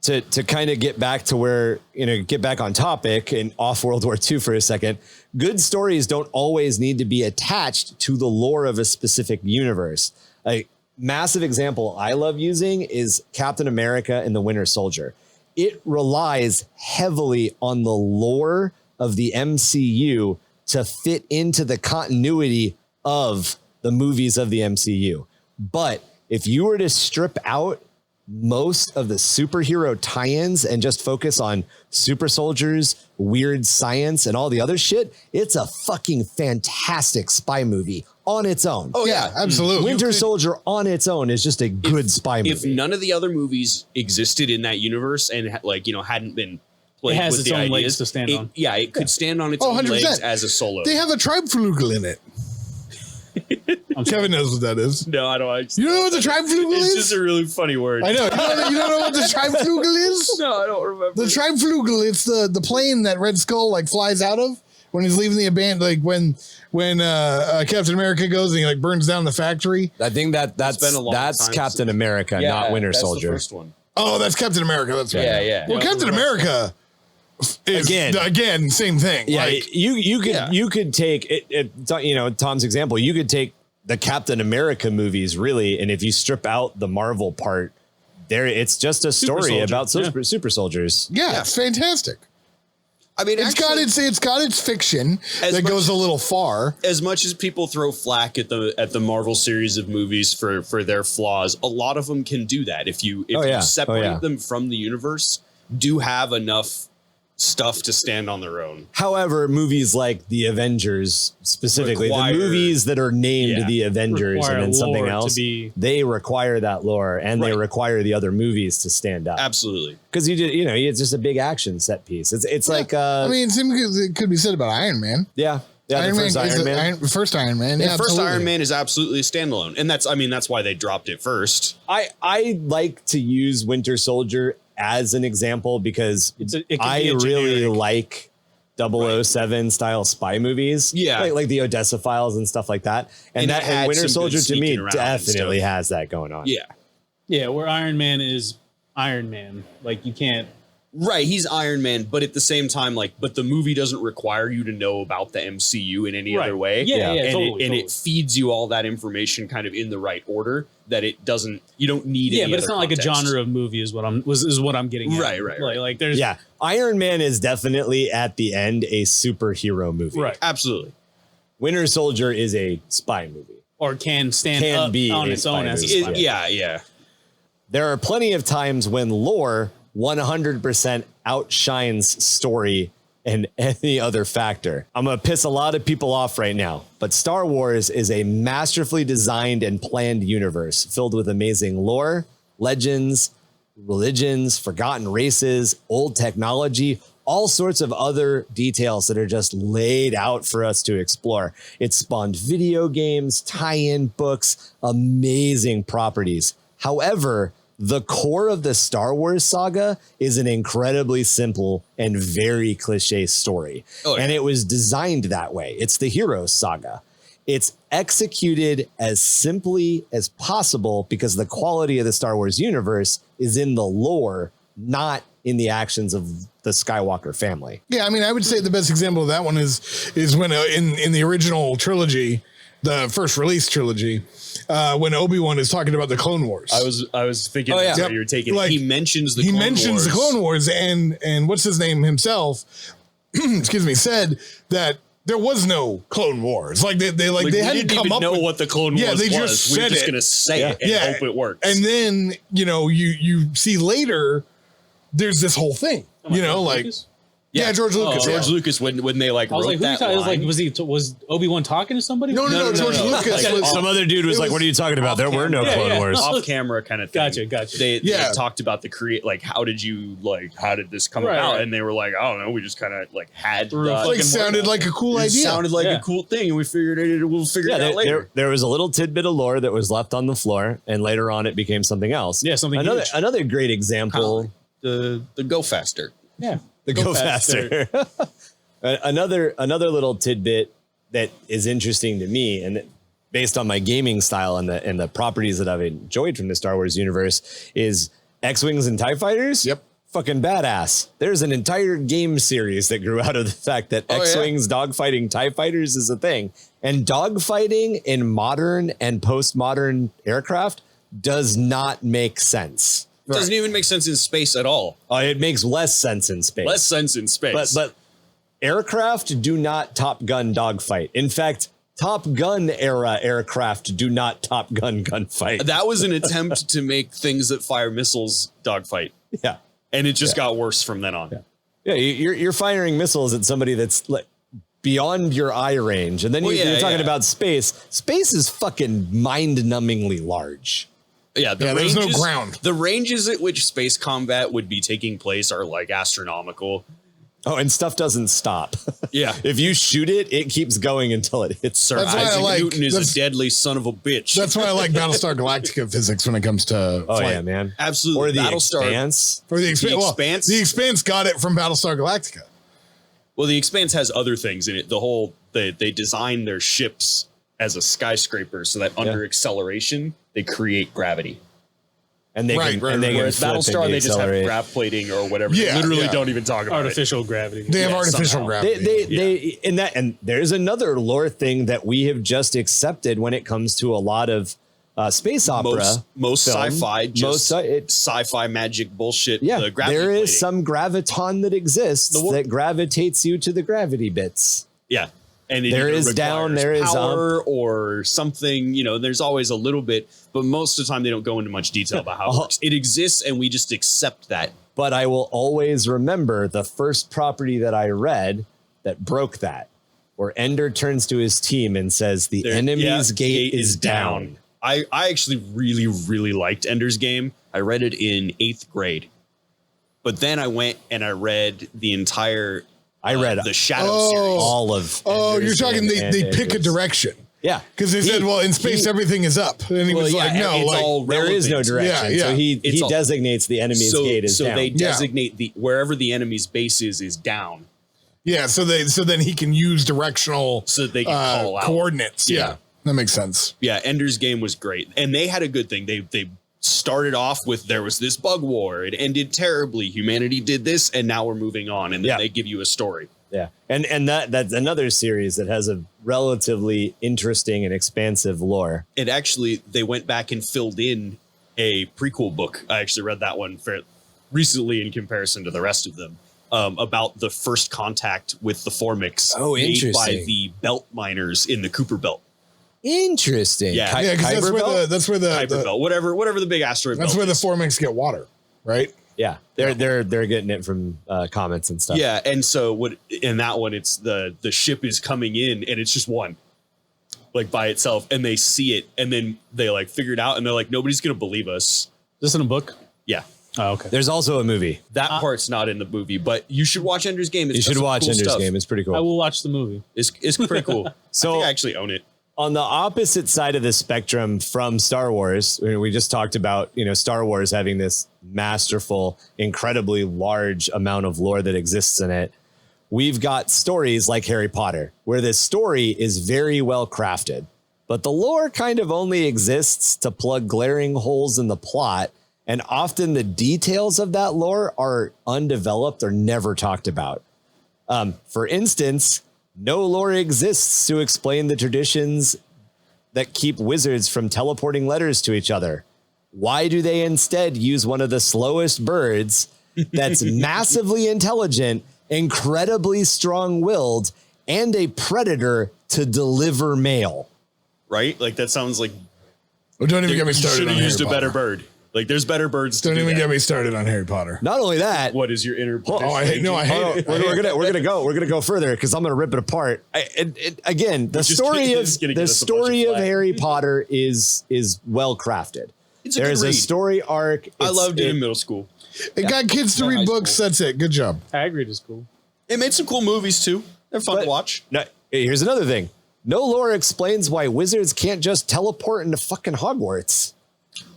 to kind of get back to where, get back on topic and off World War II for a second, good stories don't always need to be attached to the lore of a specific universe. A massive example I love using is Captain America and the Winter Soldier. It relies heavily on the lore of the MCU to fit into the continuity of the movies of the MCU. But if you were to strip out most of the superhero tie-ins and just focus on super soldiers, weird science, and all the other shit, it's a fucking fantastic spy movie on its own. Oh yeah, absolutely. Winter Soldier on its own is just a good spy movie. If none of the other movies existed in that universe and hadn't been played It has with its the own ideas, legs to stand on. Yeah, it could stand on its Oh, own 100%. legs as a solo. They have a tribe flugel in it. Kevin knows what that is. No, I don't. You know what the tribe flugel It's is? just a really funny word. I know. You don't know what the tribe flugel is? No, I don't remember. The tribe flugel, it's the plane that Red Skull like flies out of when he's leaving the abandoned, like when Captain America goes and he like burns down the factory. I think that's been a long that's time Captain since- America, not Winter that's Soldier. The first one. Oh, that's Captain America. That's right. Yeah. Well, Captain America is again same thing. Yeah, Like, you could take it. Tom's example. You could take the Captain America movies, really, and if you strip out the Marvel part, it's just a story about super soldiers. yeah, it's fantastic. I mean, It's got its fiction that goes a little far. As much as people throw flack at the Marvel series of movies for their flaws, a lot of them can do that. If you separate them from the universe, do have enough stuff to stand on their own. However, movies like the Avengers, specifically Require- the movies that are named the Avengers Require and then something lore to else, be- they require that lore and they require the other movies to stand up. Absolutely. Because it's just a big action set piece. It's like I mean, same it could be said about Iron Man. the first Iron Man. First Iron Man. Yeah, First absolutely. Iron Man is absolutely a standalone, and that's why they dropped it first. I like to use Winter Soldier as an example because it can I be a really generic- like 007 style spy movies. Yeah. Like the Odessa Files and stuff like that. And it had Winter some good Soldier to me sneaking around and definitely stuff. has that going on. Yeah. Yeah, where Iron Man is Iron Man. Like you can't. Right, he's Iron Man, but at the same time, but the movie doesn't require you to know about the MCU in any other way. Yeah, and totally. it feeds you all that information kind of in the right order that it doesn't. You don't need. Yeah, any but it's other not like a context. genre of movie is what I'm getting at. Right. Like there's Iron Man is definitely at the end a superhero movie. Right. Absolutely. Winter Soldier is a spy movie. or can stand Can up be on a its own spy as a movie. spy. Yeah. There are plenty of times when lore 100% outshines story and any other factor. I'm going to piss a lot of people off right now, but Star Wars is a masterfully designed and planned universe filled with amazing lore, legends, religions, forgotten races, old technology, all sorts of other details that are just laid out for us to explore. It spawned video games, tie-in books, amazing properties. However, the core of the Star Wars saga is an incredibly simple and very cliche story. Oh, yeah. And it was designed that way. It's the hero saga. It's executed as simply as possible because the quality of the Star Wars universe is in the lore, not in the actions of the Skywalker family. Yeah, I mean, I would say the best example of that one is when in the original trilogy, the first release trilogy, when Obi-Wan is talking about the Clone Wars. I was thinking that's where you're taking it. He mentions the Clone Wars and what's his name himself, excuse me, said that there was no Clone Wars. Like they hadn't come up know what the Clone Wars was. They just said We're just going to say it and hope it works. And then, you see later, there's this whole thing, Lucas? Yeah, George Lucas. George Lucas, when they wrote that line. Was Obi-Wan talking to somebody? No, George Lucas. Some other dude was like, what are you talking about? There were no Clone Wars. Off camera kind of thing. Gotcha. They talked about the how did this come about? And they were like, I don't know, we just kind of had sounded like a cool idea. Sounded like a cool thing, and we'll figure it out later. There was a little tidbit of lore that was left on the floor, and later on it became something else. Yeah, something huge. Another great example. The Go Faster. Yeah. The Go Faster. another little tidbit that is interesting to me, and based on my gaming style and the properties that I've enjoyed from the Star Wars universe, is X-Wings and TIE Fighters. Yep. Fucking badass. There's an entire game series that grew out of the fact that X-Wings dogfighting TIE Fighters is a thing. And dogfighting in modern and postmodern aircraft does not make sense. Right. Doesn't even make sense in space at all. It makes less sense in space. But aircraft do not Top Gun dogfight. In fact, Top Gun era aircraft do not Top Gun gunfight. That was an attempt to make things that fire missiles dogfight. Yeah. And it just got worse from then on. Yeah, you're firing missiles at somebody that's like beyond your eye range. And then you're talking about space. Space is fucking mind-numbingly large. Yeah, there's no ground. The ranges at which space combat would be taking place are like astronomical. Oh, and stuff doesn't stop. Yeah. If you shoot it, it keeps going until it hits Sir Isaac Newton is a deadly son of a bitch. That's why I like Battlestar Galactica physics when it comes to flight. Yeah, man. Absolutely. Or the Expanse. Or the Expanse. The Expanse got it from Battlestar Galactica. Well, the Expanse has other things in it. They design their ships as a skyscraper so that under acceleration, they create gravity. And they can Whereas Battlestar, they just have grav plating or whatever. Yeah, they literally don't even talk about artificial gravity. They have artificial gravity. And there's another lore thing that we have just accepted when it comes to a lot of space opera. Most sci-fi, sci-fi magic bullshit. Yeah, there is some graviton that exists that gravitates you to the gravity bits. Yeah. And there is down, there is power up, or something, there's always a little bit, but most of the time they don't go into much detail about how it works. It exists and we just accept that. But I will always remember the first property that I read that broke that, where Ender turns to his team and says, the enemy's gate is down. I actually really, really liked Ender's Game. I read it in 8th grade, but then I went and I read the entire... I read the Shadow series. All of. You're talking. They pick a direction. Yeah, because they said, "Well, in space, everything is up," and he was like, "No, there is no direction." Yeah. So he designates the enemy's gate as down. So they designate wherever the enemy's base is down. Yeah. So then he can use directional. So they can call out coordinates. Yeah, that makes sense. Yeah, Ender's Game was great, and they had a good thing. They started off with there was this bug war. It ended terribly. Humanity did this, and now we're moving on. And then they give you a story. Yeah, and that's another series that has a relatively interesting and expansive lore. And actually, they went back and filled in a prequel book. I actually read that one recently in comparison to the rest of them. About the first contact with the Formics made by the belt miners in the Cooper Belt. Interesting. Yeah, because that's where the Kuiper Belt, whatever the big asteroid. That's where the Formics get water, right? Yeah, they're getting it from comments and stuff. Yeah, and so in that one, it's the ship is coming in and it's just one, like by itself, and they see it and then they like figure it out and they're like, nobody's gonna believe us. Is this in a book? Yeah. Oh, okay. There's also a movie. That part's not in the movie, but you should watch Ender's Game. You should watch Ender's Game. It's pretty cool. I will watch the movie. It's pretty cool. So I think I actually own it. On the opposite side of the spectrum from Star Wars, we just talked about, Star Wars having this masterful, incredibly large amount of lore that exists in it. We've got stories like Harry Potter, where this story is very well crafted, but the lore kind of only exists to plug glaring holes in the plot. And often the details of that lore are undeveloped or never talked about. For instance, no lore exists to explain the traditions that keep wizards from teleporting letters to each other? Why do they instead use one of the slowest birds that's massively intelligent, incredibly strong-willed, and a predator to deliver mail? Right? Like that sounds like Well, don't even get me started. Should on have used Harry a better Potter. bird. Like there's better birds. Don't to even do get that. me started on Harry Potter. Not only that, What is your interpretation? Oh, I hate. No, I hate it. we're gonna go further because I'm gonna rip it apart. Again, the just story gonna- of just gonna the get us a bunch of story of flack. Harry Potter is well crafted. It's a There's good a read. story arc. I It's- loved it in middle school. It got kids to High read books. school. That's it. Good job. Hagrid is cool. It made some cool movies too. They're fun to watch. No, here's another thing. No lore explains why wizards can't just teleport into fucking Hogwarts,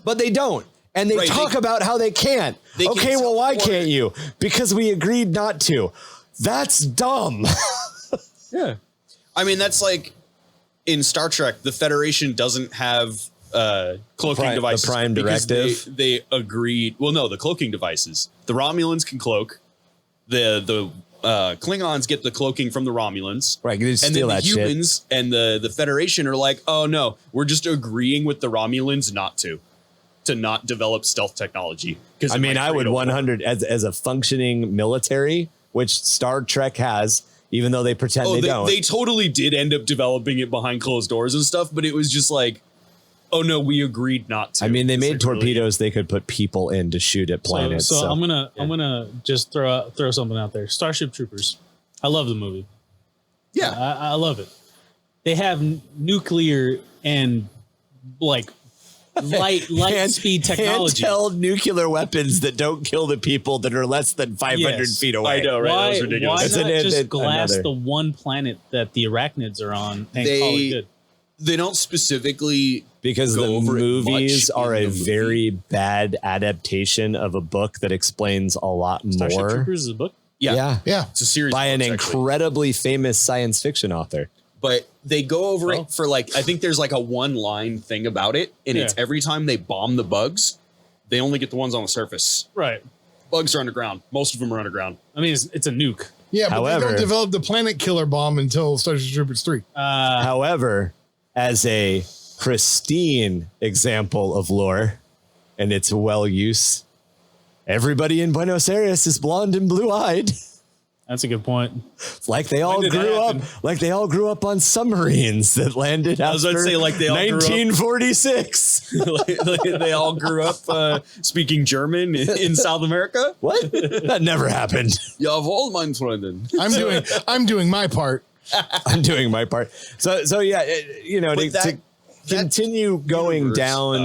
but they don't. And they Right, talk about how they can't. They Okay, can well, why teleport. can't you? Because we agreed not to. That's dumb. Yeah. I mean, that's like in Star Trek, the Federation doesn't have cloaking The devices. Prime because Directive? They agreed. Well, no, the cloaking devices. The Romulans can cloak. The Klingons get the cloaking from the Romulans. Right, you just And steal then the that shit. humans and the Federation are like, oh no, we're just agreeing with the Romulans not to not develop stealth technology. Because I mean, I would 100 as a functioning military, which Star Trek has, even though they pretend they don't. They totally did end up developing it behind closed doors and stuff, but it was just like, oh no, we agreed not to. I mean, they It's made like really- torpedoes they could put people in to shoot at planets. So I'm gonna just throw something out there. Starship Troopers. I love the movie. Yeah. I love it. They have nuclear and like light speed technology. Handheld nuclear weapons that don't kill the people that are less than 500 Yes. feet away. I know, right? That Why, was ridiculous. why It's not an- just it- glass another- the one planet that the arachnids are on and They- call it good? They don't specifically Because go the over it movies much are in a the movie. very bad adaptation of a book that explains a lot Starship more. Troopers is a book. Yeah. Yeah. It's a series By an of books, actually. incredibly famous science fiction author. But they go over Oh. it for like, I think there's like a one line thing about it. And it's Yeah. every time they bomb the bugs, they only get the ones on the surface. Right. Bugs are underground. Most of them are underground. I mean, it's a nuke. Yeah, but they However- don't develop the planet killer bomb until Starship Troopers 3. However, as a pristine example of lore and its well use, everybody in Buenos Aires is blonde and blue eyed. That's a good point. Like they all did that grew up, happen? like they all grew up on submarines that landed was after about to say, like, they all grew up- 1946. They all grew up speaking German in South America. What? That never happened. Jawohl, mein Freundin. I'm doing my part. I'm doing my part. So yeah, But to continue going Universe, down.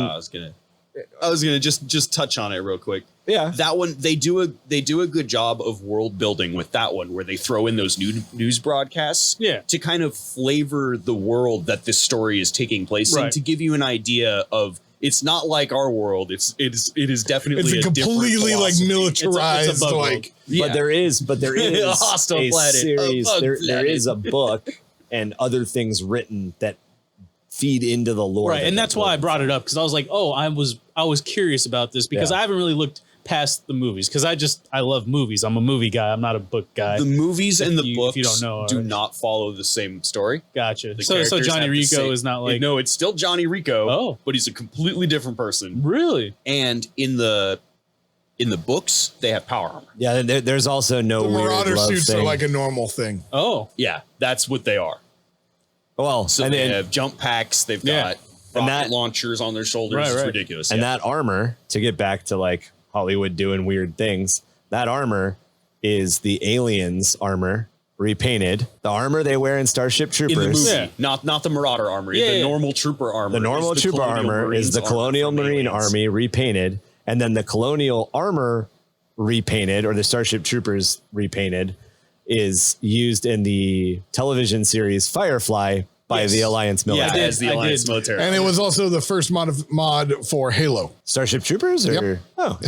I was gonna just touch on it real quick. Yeah. That one they do a good job of world building with that one, where they throw in those news broadcasts, Yeah. to kind of flavor the world that this story is taking place in, Right. to give you an idea of it's not like our world. It is definitely It's a different completely like philosophy. militarized, It's a bug like Yeah. But there is A hostile a planet, series. a bug There planet. is a book and other things written that feed into the lore. Right, that and they're that's why I building. brought it up because I was like, oh, I was curious about this because Yeah. I haven't really looked past the movies because I love movies. I'm a movie guy. I'm not a book guy. The movies and the If books you don't know, do alright. not follow the same story. Gotcha. The So characters Johnny have the Rico same- is not like no, it's still Johnny Rico. Oh. But he's a completely different person. really. And in the books, they have power armor. Yeah, there's also no the weird Marauder love suits thing. are like a normal thing. Oh, Yeah, that's what they are. well, So and they then, have jump packs. They've Yeah. got And rocket that- launchers on their shoulders. Right, It's right. ridiculous. and yeah. that armor, to get back to like Hollywood doing weird things, that armor is the aliens' armor repainted. The armor they wear in Starship in the Troopers. movie, Yeah. not the Marauder armor. Yeah, the yeah. normal trooper armor. The normal is trooper Colonial armor is Marines the armor Colonial from Marine Aliens. Army repainted, and then the Colonial armor repainted, or the Starship Troopers repainted, is used in the television series Firefly by Yes. the Alliance Yeah, military. as the I Alliance did. military. And it was also the first mod for Halo. Starship Troopers, or Yep. oh,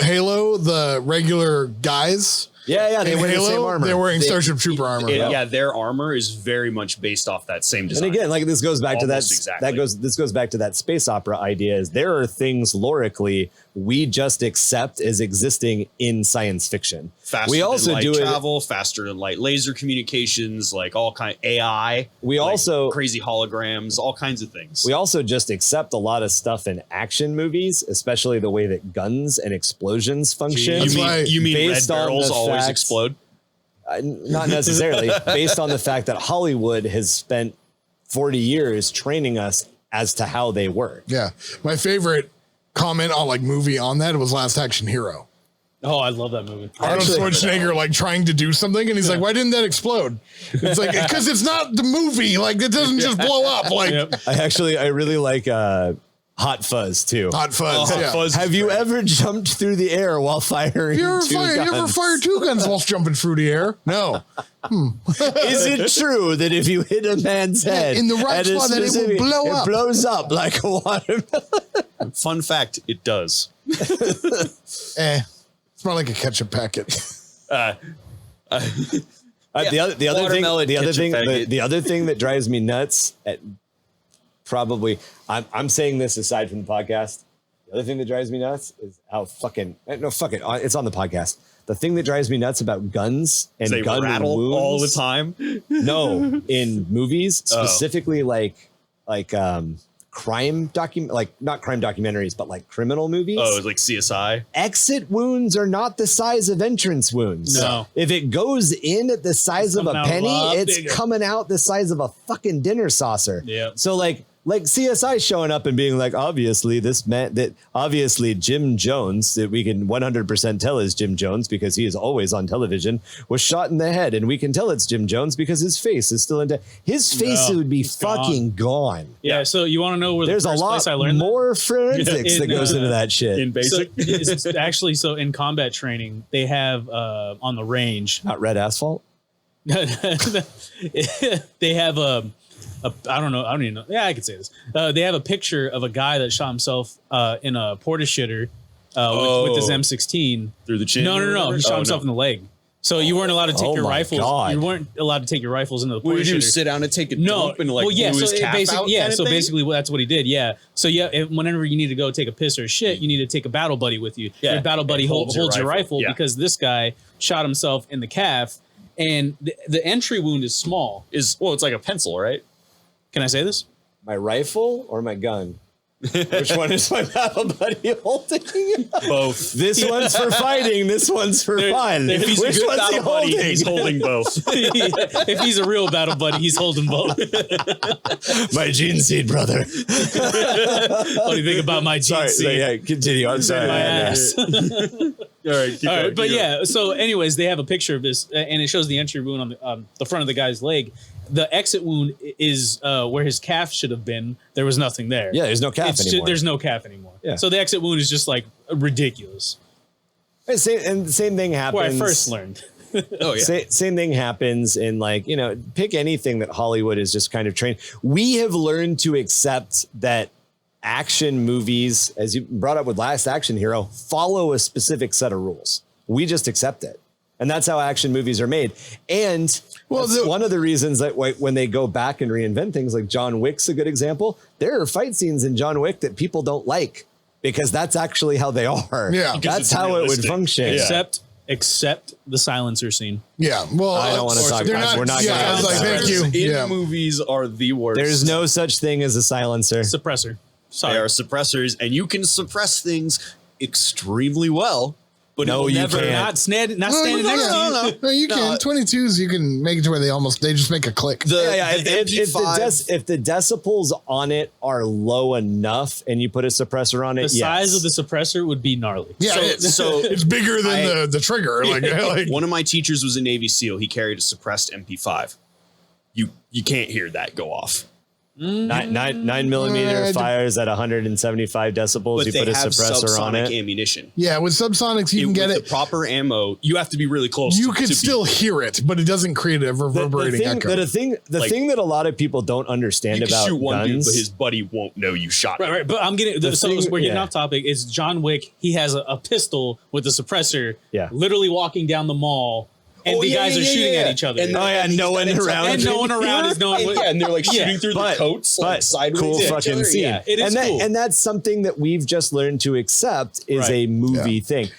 Halo, the regular guys. yeah, they in wear Halo, the same armor. they're wearing Starship Trooper armor. Yeah, their armor is very much based off that same design. And again, like this goes back to that. Almost exactly. This goes back to that space opera idea. Is there are things lorically we just accept as existing in science fiction. Faster we also than do light it. travel, faster than light laser communications, like all kind of AI. We like also crazy holograms, all kinds of things. We also just accept a lot of stuff in action movies, especially the way that guns and explosions function. you mean red based on barrels the always fact- explode? Not necessarily, based on the fact that Hollywood has spent 40 years training us as to how they work. Yeah. My favorite comment on like movie on that was Last Action Hero. Oh, I love that movie. Arnold Schwarzenegger like trying to do something, and he's like, "Why didn't that explode?" It's like because it's not the movie. Like it doesn't just blow up. Like I really like Hot Fuzz too. Hot Fuzz. Hot yeah. Fuzz. Have you ever jumped through the air while firing? You ever two fire? You ever guns? fire two guns whilst jumping through the air? No. Is it true that if you hit a man's head in the right at a spot, that it will specific- blow up? It blows up like a watermelon. Fun fact, it does. It's more like a ketchup packet. The other thing that drives me nuts at probably I'm saying this aside from the podcast. The other thing that drives me nuts is how it's on the podcast. The thing that drives me nuts about guns and They gun rattle wounds all the time. No, in movies, specifically like crime not crime documentaries, but like criminal movies. Oh, it's like CSI. Exit wounds are not the size of entrance wounds. No. If it goes in at the size of a coming out a penny, lot it's bigger. coming out the size of a fucking dinner saucer. Yeah. So like CSI showing up and being like, obviously Jim Jones, that we can 100% tell is Jim Jones because he is always on television, was shot in the head, and we can tell it's Jim Jones because his face is still his face No, would be it's fucking gone. Yeah. So you want to know where There's the a first lot place I learned more forensics In, that goes into that shit. In basic. So in combat training, they have on the range. Not red asphalt. They have I don't even know. Yeah, I could say this. They have a picture of a guy that shot himself in a porta shitter with his M16 through the chin. No. He shot himself in the leg. So you weren't allowed to take Oh your my rifles. God. You weren't allowed to take your rifles into the What porta did you do? shitter. Sit down and take a No, dump and like well, yeah. blew So his calf basically, out yeah. kind of So thing? basically, that's what he did. Yeah. So yeah, whenever you need to go take a piss or shit, you need to take a battle buddy with you. Yeah. Your battle buddy And holds your rifle Yeah. because this guy shot himself in the calf, and the entry wound is small. It's like a pencil, right? Can I say this? My rifle or my gun? Which one is my battle buddy holding? Both. This one's for fighting. This one's for fun. If he's Which a good one's he battle buddy, holding? he's holding both. If he's a real battle buddy, he's holding both. My gene seed brother. What do you think about my Sorry, GC? yeah, continue. I'm sorry. My Yeah, yeah. ass. All right, All right, but yeah. So, anyways, they have a picture of this, and it shows the entry wound on the front of the guy's leg. The exit wound is where his calf should have been. There was nothing there. Yeah, there's no calf anymore. There's no calf anymore. Yeah. So the exit wound is just like ridiculous. And the same thing happens. Where I first learned. Oh yeah. Same thing happens in pick anything that Hollywood is just kind of trained. We have learned to accept that action movies, as you brought up with Last Action Hero, follow a specific set of rules. We just accept it. And that's how action movies are made. And that's one of the reasons that when they go back and reinvent things, like John Wick's a good example. There are fight scenes in John Wick that people don't like because that's actually how they are. Yeah. That's how it would realistic. function. Yeah. Except the silencer scene. Yeah. Well, I don't want to talk they're about it. We're not yeah, going I was to like, thank you. In Yeah. movies are the worst. There's no such thing as a silencer. Suppressor. Sorry. They are suppressors, and you can suppress things extremely well. But No, it will you never can't. Not standing next to you. No, you can. 22s, you can make it to where they just make a click. If the decibels on it are low enough and you put a suppressor on it, The size of the suppressor would be gnarly. yeah, so it's bigger than the trigger. Like one of my teachers was a Navy SEAL. He carried a suppressed MP5. You can't hear that go off. 9mm fires at 175 decibels. But You they put a have suppressor on subsonic it. ammunition. yeah, with subsonics, you can get with it. the proper ammo. You have to be really close. You to could still hear it, but it doesn't create a reverberating echo. The thing that a lot of people don't understand You can about shoot one dude, guns. but his buddy won't know you shot him. Right. But I'm getting so thing- we're getting yeah. off topic. Is John Wick? He has a pistol with a suppressor. Yeah. Literally walking down the mall, and the guys are shooting at each other. And no one around. And no one around is knowing what. and they're like shooting through the coats, like sideways. Cool at each fucking other. scene. Yeah. It is cool. And that's something that we've just learned to accept is a movie thing.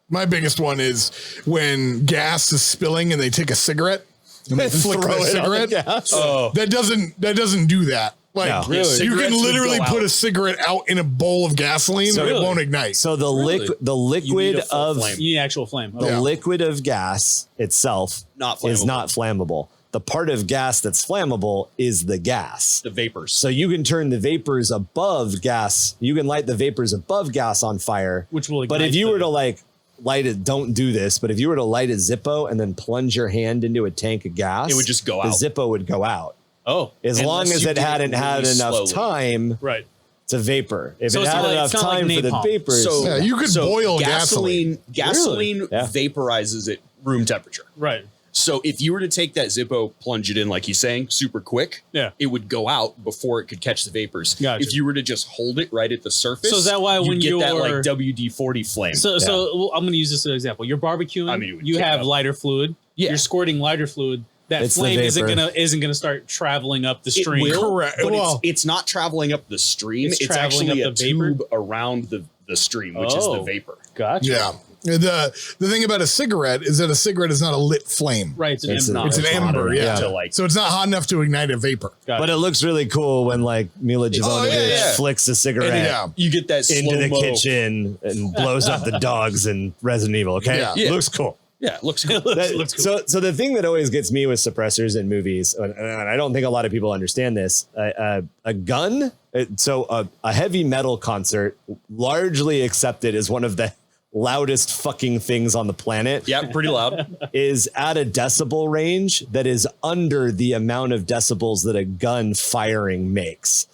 My biggest one is when gas is spilling and they take a cigarette and they flick Throw the it on the cigarette. gas. Oh, That doesn't do that. Like No. Yeah, you cigarettes can would literally go put out. a cigarette out in a bowl of gasoline and it won't ignite. So the Really? the You liquid need a full of flame. You need actual flame. the Yeah. liquid of gas itself Not is flammable. not flammable. The part of gas that's flammable is the gas. the vapors. So you can turn the vapors above gas. You can light the vapors above gas on fire. Which will But if ignite you were the- to like light it, don't do this. But if you were to light a Zippo and then plunge your hand into a tank of gas, It would just go out. The Zippo would go out. Oh, As long Unless as you it did it hadn't had really enough slowly. time right. to vapor. If So it it's had not like- enough it's not like time for the napalm. vapors. So- Yeah, you could boil gasoline. Gasoline Really? Yeah. vaporizes at room temperature. Right. So if you were to take that Zippo, plunge it in, like he's saying, super quick, Yeah. it would go out before it could catch the vapors. Gotcha. If you were to just hold it right at the surface, So is that why you'd when get that you're- like WD-40 flame? So well, I'm going to use this as an example. You're barbecuing. I mean, it would you kick have up. lighter fluid. Yeah. You're squirting lighter fluid. That It's the flame vapor. isn't gonna start traveling up the it stream. will, Correct. but Well- it's not traveling up the stream. It's It's, traveling actually up a the vapor? tube around the stream, which is the Oh. vapor. Gotcha. Yeah. The thing about a cigarette is that a cigarette is not a lit flame. Right. It's an It's ember. not. It's an It's not ember, enough yeah. to, like- So it's not hot enough to ignite a vapor. Got But it looks really cool when like Mila Jovovich yeah. flicks a cigarette Yeah. You get that into the slow-mo. kitchen and blows up the dogs in Resident Evil. Okay, Yeah. Yeah. looks cool. Yeah, it looks cool. That- looks cool. So the thing that always gets me with suppressors in movies, and I don't think a lot of people understand this, a gun. A heavy metal concert, largely accepted as one of the loudest fucking things on the planet, Yeah, pretty loud. is at a decibel range that is under the amount of decibels that a gun firing makes.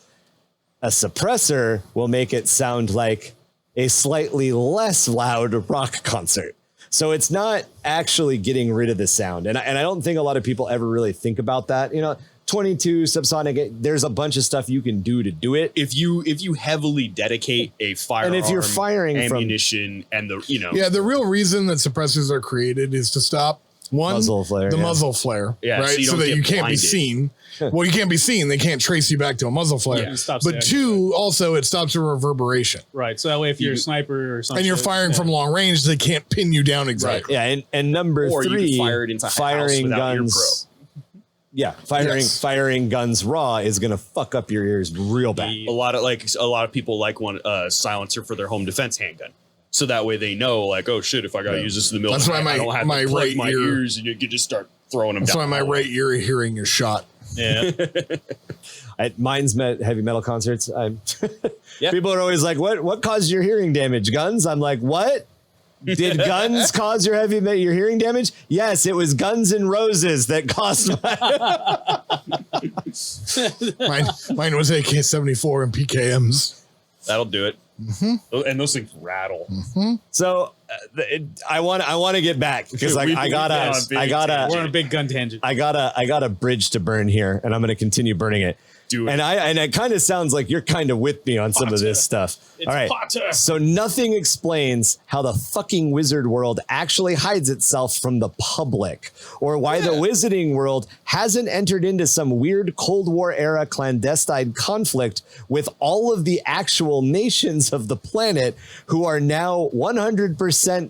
A suppressor will make it sound like a slightly less loud rock concert. So it's not actually getting rid of the sound. And I don't think a lot of people ever really think about that. You know, 22 subsonic, there's a bunch of stuff you can do it. If you heavily dedicate a firearm, And if you're firing from- ammunition and the Yeah, the real reason that suppressors are created is to stop one Muzzle flare, the yeah. muzzle flare, Yeah, right? so you don't that get you can't be blinded. seen. Well, you can't be seen. They can't trace you back to a muzzle flare. Yeah, it stops But the- two, also it stops a reverberation. Right. So that way, if you're a sniper or something, And you're firing from long range, they can't pin you down exactly. Yeah, and number Or you can three, fire it into a house firing without guns. Yeah, Yes. firing guns raw is gonna fuck up your ears real bad. a lot of people like one silencer for their home defense handgun. So that way they know, like, oh shit, if I gotta use this in the middle, That's of the why night, I my- don't have my to plug right my ear- ears, and you could just start throwing them That's down. why my the right ear hearing is shot. Yeah. Mine's heavy metal concerts. Yeah. People are always like, "What caused your hearing damage? Guns?" I'm like, "What? Did guns cause your your hearing damage?" Yes, it was Guns N' Roses that caused my. Mine was AK-74 and PKMs. That'll do it. Mm-hmm. And those things rattle. So I want to get back because We've I been on a big We're on a big gun tangent. I got a bridge to burn here, and I'm going to continue burning it. Do it. And it kind of sounds like you're kind of with me on some of this stuff. It's All right. Potter. So nothing explains how the fucking wizard world actually hides itself from the public, or why the wizarding world hasn't entered into some weird Cold War era clandestine conflict with all of the actual nations of the planet who are now 100%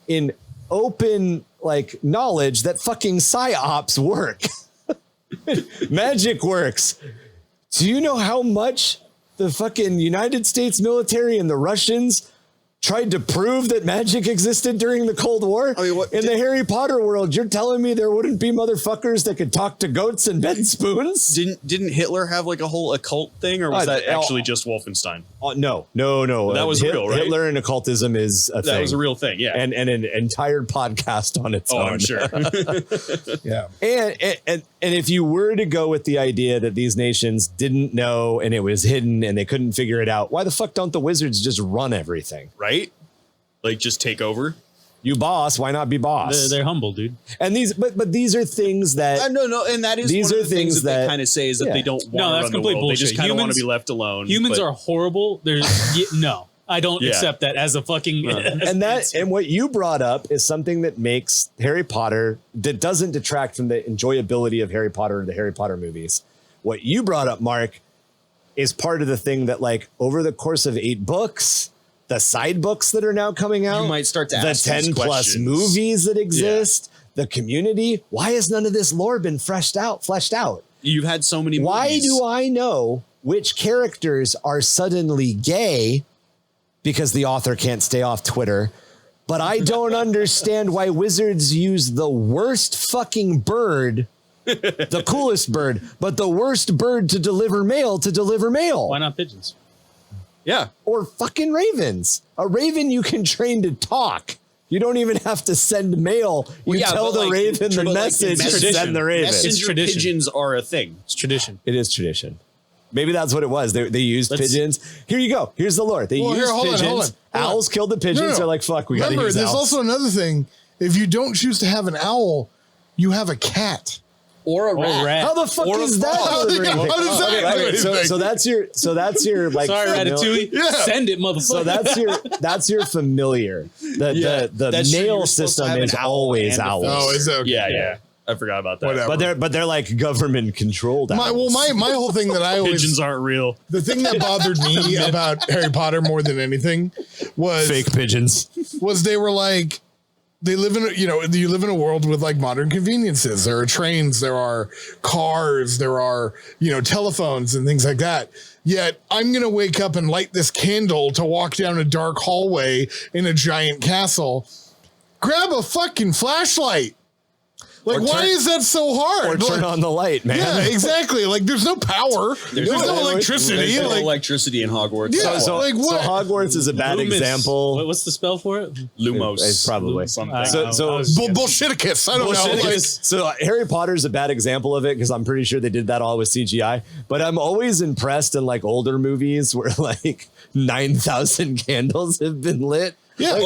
in open like knowledge that fucking psyops work. Magic works. Do you know how much the fucking United States military and the Russians tried to prove that magic existed during the Cold War? I mean, what in the Harry Potter world, you're telling me there wouldn't be motherfuckers that could talk to goats and bend spoons? Didn't Hitler have like a whole occult thing, or was that oh, actually just Wolfenstein? No. That was real, right? Hitler and occultism is a thing. That was a real thing, yeah. And an entire podcast on its own. I'm sure. Yeah. And if you were to go with the idea that these nations didn't know and it was hidden and they couldn't figure it out, why the fuck don't the wizards just run everything? Right? Like just take over. You boss, why not be boss? They're humble, dude. And these, but these are things that No, and that is These one are of the things things that that- they kind of say is that yeah. they don't want No, to that's run the complete world. They just bullshit. kind of want to Humans- be left alone. Humans but- are horrible. There's no. I don't accept that as a fucking and what you brought up is something that makes Harry Potter, that doesn't detract from the enjoyability of Harry Potter or the Harry Potter movies. What you brought up, Mark, is part of the thing that, like, over the course of 8 books, the side books that are now coming out, You might start to the ask 10 these plus questions. movies that exist, the community. Why has none of this lore been fleshed out? You've had so many Why movies. do I know which characters are suddenly gay because the author can't stay off Twitter? But I don't understand why wizards use the worst fucking bird, the coolest bird, but the worst bird to deliver mail. Why not pigeons? Yeah. Or fucking ravens. A raven you can train to talk. You don't even have to send mail. You tell the raven the message to send the raven. Messenger pigeons are a thing. It's tradition. It is tradition. Maybe that's what it was. They used pigeons. Here you go. Here's the lore. They used pigeons. Hold on. Owls killed the pigeons. They're like, fuck, we got to use there's owls. also another thing. If you don't choose to have an owl, you have a cat. Or a rat. How the fuck Or a is that? frog. delivering How anything? does that do anything? So that's your like. Sorry, Ratatouille. Yeah. Send it, motherfucker. So that's your familiar. The That's true. mail You're supposed to system have an is owl always and a owls. Oh, is that okay? Yeah. I forgot about that. Whatever. But they're like government controlled owls. My whole thing that I always Pigeons aren't real. the thing that bothered me about Harry Potter more than anything was fake pigeons. they were like, they live in you live in a world with like modern conveniences. There are trains, there are cars, there are telephones and things like that. Yet I'm gonna wake up and light this candle to walk down a dark hallway in a giant castle. Grab a fucking flashlight. Like, why is that so hard? Or turn on the light, man. Yeah, exactly. Like, there's no power. There's no electricity. There's no Like, electricity in Hogwarts. Yeah. So what? Hogwarts is a bad Loomis. example. What's the spell for it? Lumos. It's probably. Something. So Bullshiticus. I don't know. Bullshit. Like, So Harry Potter's a bad example of it because I'm pretty sure they did that all with CGI. But I'm always impressed in like older movies where like 9,000 candles have been lit. Yeah.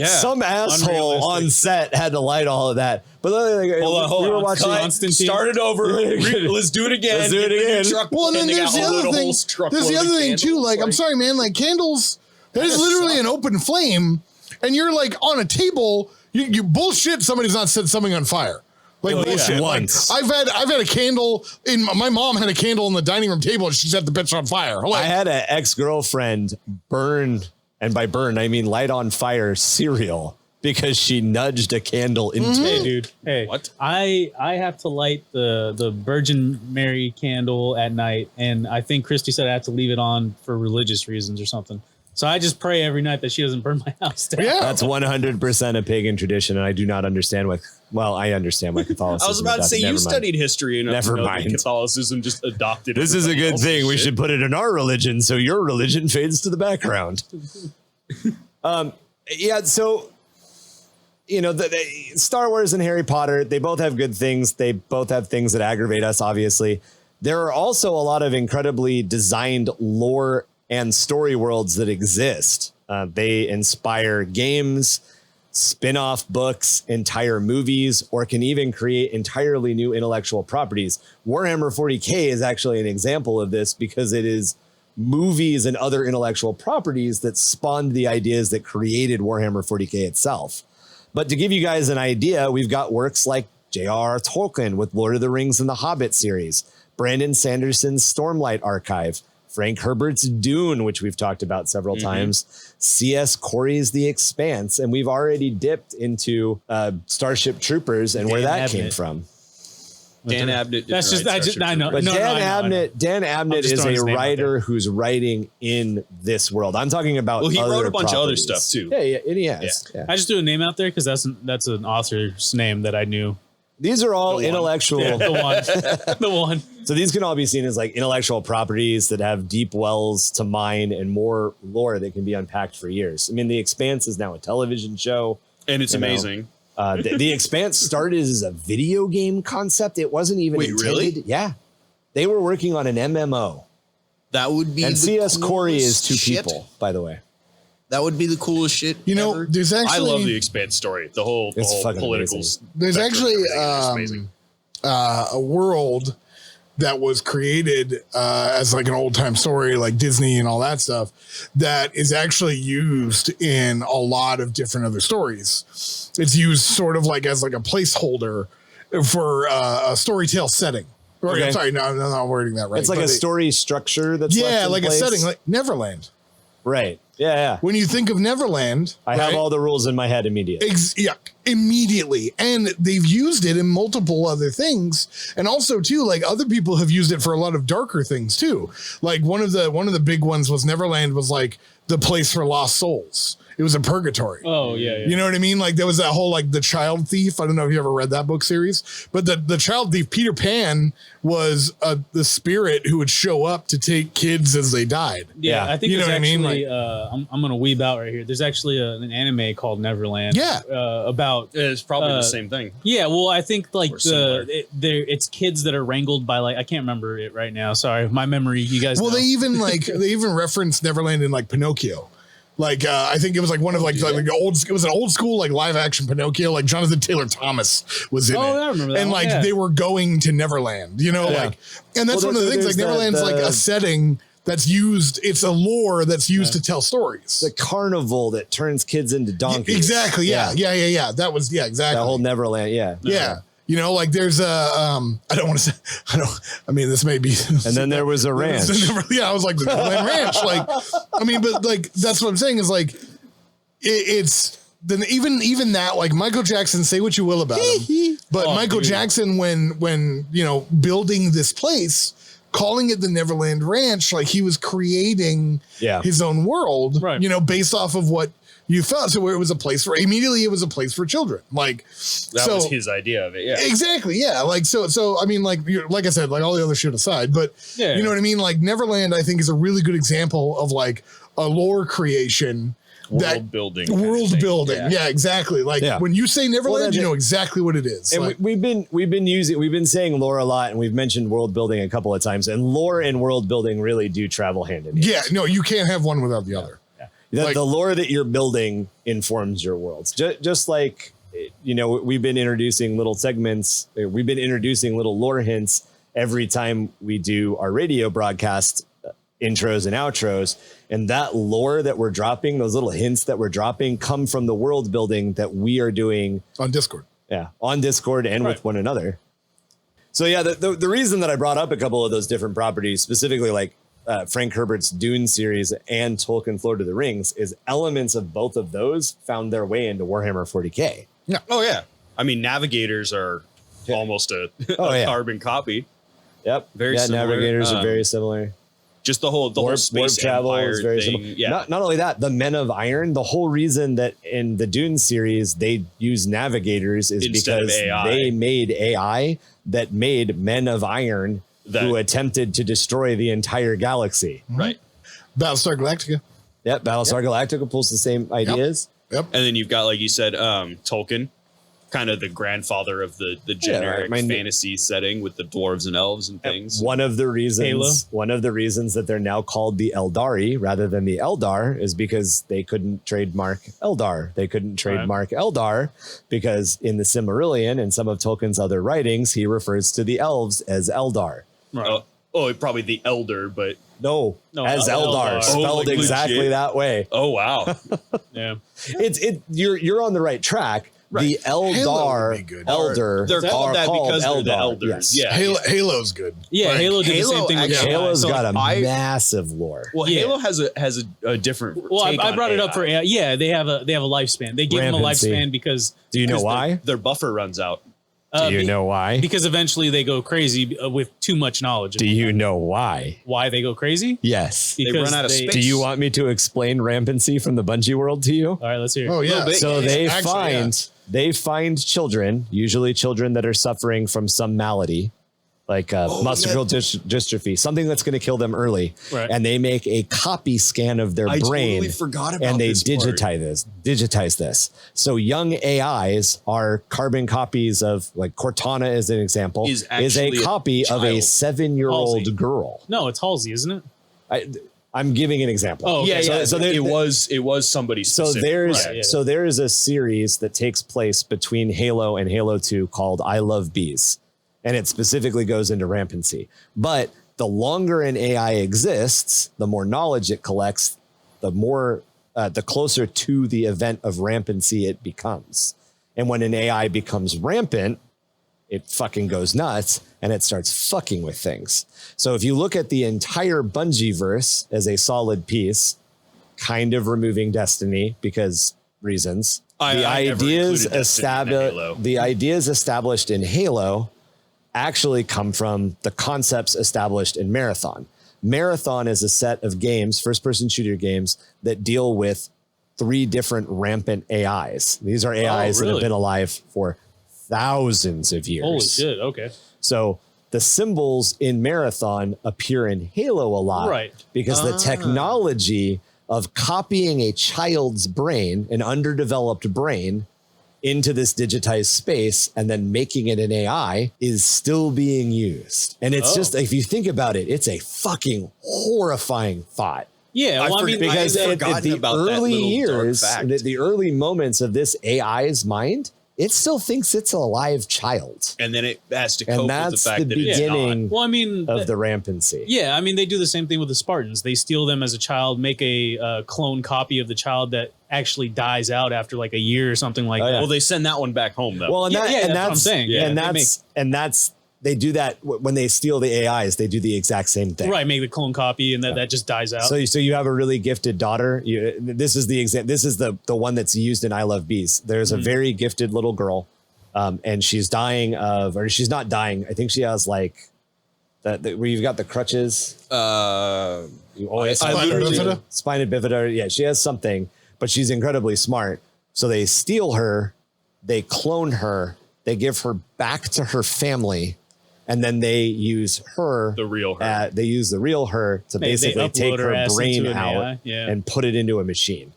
Some asshole Unrealistic. on set had to light all of that. But like, Hold we were on. watching. Constantine. Start it over. Let's do it again. Let's do it Get the new again. truck, well, and then they there's got the a other little thing. whole There's the truckload other of thing too. candles, Like, I'm sorry, man. Like candles, that is literally an open flame, and you're like on a table. You bullshit. Somebody's not set something on fire. Like bullshit. Once. Like, I've had a candle in my mom had a candle on the dining room table and she set the bitch on fire. Like, I had an ex-girlfriend burn, and by burn I mean light on fire cereal because she nudged a candle into Hey, it. dude. Hey, What? I have to light the Virgin Mary candle at night, and I think Christy said I have to leave it on for religious reasons or something. So I just pray every night that she doesn't burn my house down. yeah. That's 100% a pagan tradition, and I do not understand what. Well, I understand why Catholicism. I was about to say, Never you mind. studied history enough Never to know that mind. Catholicism just adopted. This is a everybody good else's thing. We shit. should put it in our religion, so your religion fades to the background. Yeah. So, Star Wars and Harry Potter, they both have good things. They both have things that aggravate us. Obviously, there are also a lot of incredibly designed lore and story worlds that exist. They inspire games, spin-off books, entire movies, or can even create entirely new intellectual properties. Warhammer 40k is actually an example of this because it is movies and other intellectual properties that spawned the ideas that created Warhammer 40k itself. But to give you guys an idea, we've got works like J.R.R. Tolkien with Lord of the Rings and the Hobbit series, Brandon Sanderson's Stormlight Archive, Frank Herbert's Dune, which we've talked about several times, C.S. Corey's The Expanse, and we've already dipped into Starship Troopers and where that came from. Dan Abnett. That's just I know. But No, Dan I know. Abnett just is throwing a his name out writer there. who's writing in this world. I'm talking about. Well, he other wrote a bunch of other properties. stuff too. Yeah, and he has. Yeah. I just threw a name out there because that's an author's name that I knew. These are all The one. intellectual. The one. The one. So these can all be seen as like intellectual properties that have deep wells to mine and more lore that can be unpacked for years. I mean, The Expanse is now a television show. And it's You know. amazing. The Expanse started as a video game concept. It wasn't even Wait, intended. really? Yeah. They were working on an MMO. That would be And the C.S. Corey is coolest two shit. people, by the way. That would be the coolest shit. ever. There's actually I love the Expanse story. The whole It's fucking political. amazing. there's spectrum actually and everything is amazing. a world that was created as like an old time story, like Disney and all that stuff, that is actually used in a lot of different other stories. It's used sort of like as like a placeholder for a storytale setting. Okay. I'm sorry, no, I'm not wording that right. It's like a story structure that's like a setting, like Neverland. Right. Yeah. When you think of Neverland, I have all the rules in my head immediately. Immediately. And they've used it in multiple other things. And also too, like other people have used it for a lot of darker things too. Like one of the big ones was Neverland was like the place for lost souls. It was a purgatory. Oh, yeah. You know what I mean? Like there was that whole like the child thief. I don't know if you ever read that book series, but the child thief, Peter Pan, was the spirit who would show up to take kids as they died. Yeah, I think you know there's what I mean? actually, I'm going to weeb out right here. There's actually an anime called Neverland. Yeah. About. It's probably the same thing. Yeah, well, I think like it's kids that are wrangled by like, I can't remember it right now. Sorry, my memory, you guys know. They even referenced Neverland in like Pinocchio. Like I think it was like one of like an old school like live action Pinocchio, like Jonathan Taylor Thomas was in it. I remember that. And one, they were going to Neverland, you know, like, and that's one of the things, like Neverland's like a setting that's used. It's a lore that's used to tell stories. The carnival that turns kids into donkeys. Exactly. Yeah. That was exactly. The whole Neverland. Yeah. Yeah. You know, like there's I don't want to say, I mean, this may be. And then there was a ranch. I was like the Neverland Ranch. Like, I mean, but like, that's what I'm saying is like, it's then even that, like Michael Jackson, say what you will about him, but Michael Jackson, when, you know, building this place, calling it the Neverland Ranch, like he was creating his own world, right, you know, based off of what you thought. So where it was a place for, immediately it was a place for children. Like that was his idea of it. Yeah, exactly. Yeah. Like, so, I mean, like I said, like all the other shit aside, but you know what I mean? Like Neverland, I think is a really good example of like a lore creation. World building. Yeah, exactly. Like when you say Neverland, you know exactly what it is. And like, we've been saying lore a lot, and we've mentioned world building a couple of times, and lore and world building really do travel hand in hand. Yeah, no, you can't have one without the other. The lore that you're building informs your worlds. Just like, you know, we've been introducing little segments. We've been introducing little lore hints every time we do our radio broadcast intros and outros. And that lore that we're dropping, those little hints that we're dropping, come from the world building that we are doing on Discord. Yeah, on Discord and with one another. So yeah, the reason that I brought up a couple of those different properties, specifically like Frank Herbert's Dune series and Tolkien's Lord of the Rings, is elements of both of those found their way into Warhammer 40k. Yeah. Oh yeah. I mean, navigators are almost a carbon copy. Yep. Very similar. Navigators are very similar. Just the whole space travel is very thing. similar. Yeah. Not only that, the Men of Iron, the whole reason that in the Dune series they use navigators is because they made AI that made Men of Iron who attempted to destroy the entire galaxy. Right. Battlestar Galactica. Yep. Battlestar Galactica pulls the same ideas. Yep. And then you've got, like you said, Tolkien, kind of the grandfather of the generic fantasy setting with the dwarves and elves and things. One of the reasons that they're now called the Eldari rather than the Eldar is because they couldn't trademark Eldar. They couldn't trademark Eldar because in the Silmarillion and some of Tolkien's other writings, he refers to the elves as Eldar. Right. Probably the Elder, but no, as Eldar, spelled like exactly that way. Oh wow. Yeah. You're on the right track. Right. The Eldar, Elder, they're called that because they're the elders. Yes. Yeah, Halo's good. Yeah, Halo did the same thing. Halo's got a massive lore. Well, Halo has a different. Well, I brought it up for AI. Yeah, they have a lifespan. They give them a lifespan because. Do you know why? Their buffer runs out. Do you know why? Because eventually they go crazy with too much knowledge. Do you know why? Why they go crazy? Yes. Because they run out of space. Do you want me to explain rampancy from the Bungie world to you? All right, let's hear it. Oh, yeah. So they find children, usually children that are suffering from some malady, like muscular dystrophy, something that's going to kill them early. Right. And they make a copy scan of their brain. Totally forgot about and they this digitize this. So young AIs are carbon copies of, like Cortana as an example, is a copy of a 7-year-old girl. No, it's Halsey, isn't it? I'm giving an example. Oh, okay. So it was somebody specific. So there is a series that takes place between Halo and Halo 2 called I Love Bees. and it specifically goes into rampancy. But the longer an AI exists, the more knowledge it collects, the closer to the event of rampancy it becomes. And when an AI becomes rampant, it fucking goes nuts and it starts fucking with things. So if you look at the entire Bungie-verse as a solid piece, kind of removing Destiny because reasons, the ideas established in Halo actually come from the concepts established in Marathon. Marathon is a set of games, first-person shooter games, that deal with 3 different rampant AIs. These are AIs that have been alive for thousands of years. Holy shit, okay. So the symbols in Marathon appear in Halo a lot, right? Because the technology of copying a child's brain, an underdeveloped brain, into this digitized space and then making it an AI is still being used. And it's just, if you think about it, it's a fucking horrifying thought. Yeah, well, because at the early years, the early moments of this AI's mind, it still thinks it's a live child. And then it has to cope with the fact that it's beginning not. Well, I mean, of the rampancy. Yeah, I mean, they do the same thing with the Spartans. They steal them as a child, make a clone copy of the child that actually dies out after like a year or something like that. Well, they send that one back home though. Well, and that's what I'm saying. Yeah, and that's they do that when they steal the AIs. They do the exact same thing. Right, make the clone copy, and that just dies out. So you have a really gifted daughter. This is the example. This is the one that's used in I Love Bees. There's a very gifted little girl, and she's dying of, or she's not dying. I think she has like where you've got the crutches. Spina bifida. Yeah, she has something, but she's incredibly smart. So they steal her, they clone her, they give her back to her family. And then they use her, the real her. They use the real her to basically take her brain out and put it into a machine.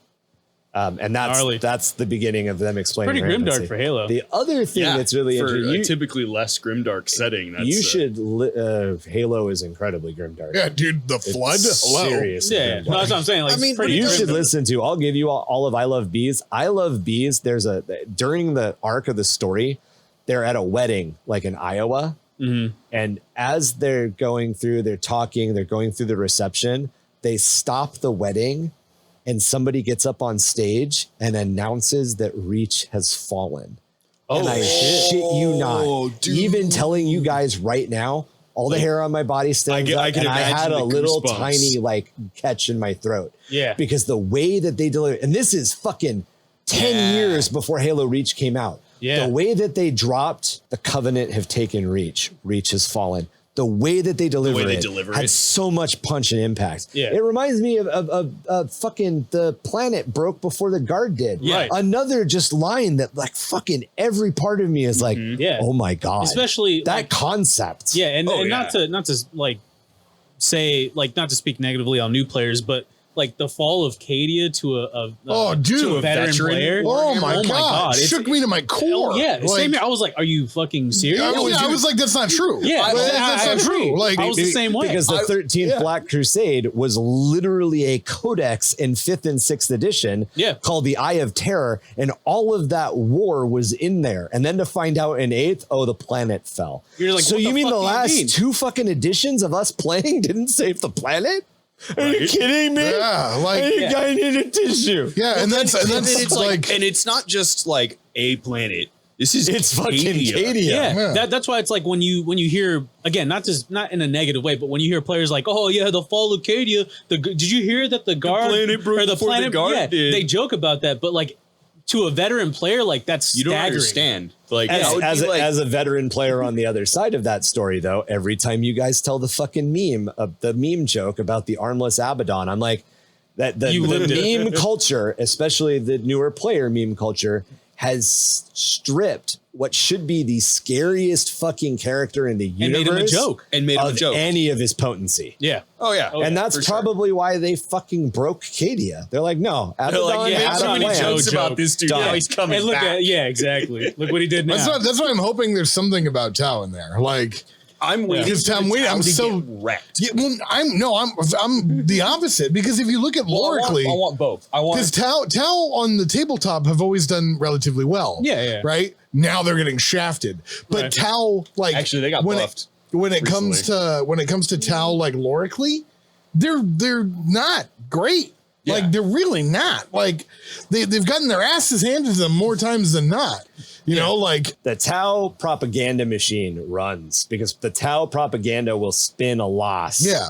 And that's the beginning of them explaining. Pretty grimdark for Halo. The other thing that's really interesting, typically less grimdark setting. Halo is incredibly grimdark. Yeah, dude, the flood. Seriously, that's what I'm saying. Like, you should listen to. I'll give you all of I Love Bees. I Love Bees. During the arc of the story, they're at a wedding, like in Iowa. Mm-hmm. And as they're going through the reception, they stop the wedding and somebody gets up on stage and announces that Reach has fallen. And I shit you not. Dude. Even telling you guys right now, all the hair on my body stands up, and I had a little tiny like catch in my throat. Yeah. Because the way that they deliver, and this is fucking 10 years before Halo Reach came out. Yeah. The way that they dropped the Covenant have taken Reach has fallen. The way that they deliver it had so much punch and impact. Yeah. It reminds me of fucking the planet broke before the guard did. Yeah. Another just line that like fucking every part of me is like, oh my God. Especially that concept. Yeah. And not to like say, like, not to speak negatively on new players, but like the fall of Cadia to a veteran player. Oh my God. It shook me to my core. Same here. I was like, are you fucking serious? I was like, that's not true. Yeah, that's not true. Like, I was the same way. Because the 13th Black Crusade was literally a codex in 5th and 6th edition called the Eye of Terror. And all of that war was in there. And then to find out in 8th, the planet fell. You're like, so you mean the last 2 fucking editions of us playing didn't save the planet? Are you kidding me? Yeah, like you guy need a tissue. Yeah, and that's it's like, and it's not just like a planet. It's fucking Cadia. Yeah. That's why it's like when you hear, again, not in a negative way, but when you hear players like, oh yeah, the fall of Cadia. Did you hear that the planet broke before the guard did? They joke about that, but like to a veteran player, like that's staggering. You don't understand. Like as a veteran player on the other side of that story, though, every time you guys tell the fucking the meme joke about the armless Abaddon, I'm like, the meme culture, especially the newer player meme culture, has stripped what should be the scariest fucking character in the universe and made him a joke. Any of his potency. Yeah. Oh yeah. And that's probably why they fucking broke Cadia. They're like, no, Abaddon had so many jokes about this dude. Now he's coming and look back. Exactly. Look what he did now. That's why I'm hoping there's something about Tau in there. Like, I'm waiting. Because I'm waiting. I'm so wrecked. Yeah, well, I'm the opposite. Because if you look at lorically, I want both. Because Tau on the tabletop have always done relatively well. Yeah. Right now they're getting shafted, but Right. Tau like Actually, they got buffed. When it comes to Tau like lorically, they're not great. Yeah. Like they're really not. Like they've gotten their asses handed to them more times than not. You know, like The Tau propaganda machine runs because the Tau propaganda will spin a loss. yeah.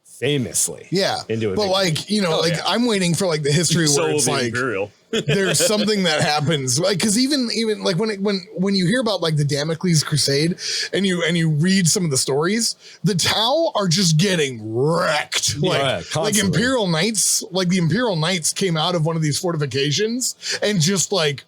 Famously. Yeah. Into a but victory. like, you know, I'm waiting for like the history So where it's the like Imperial. there's something that happens, like because even like when you hear about like the Damocles Crusade and you read some of the stories, the Tau are just getting wrecked. Like constantly. Imperial Knights, like the Imperial Knights came out of one of these fortifications and just like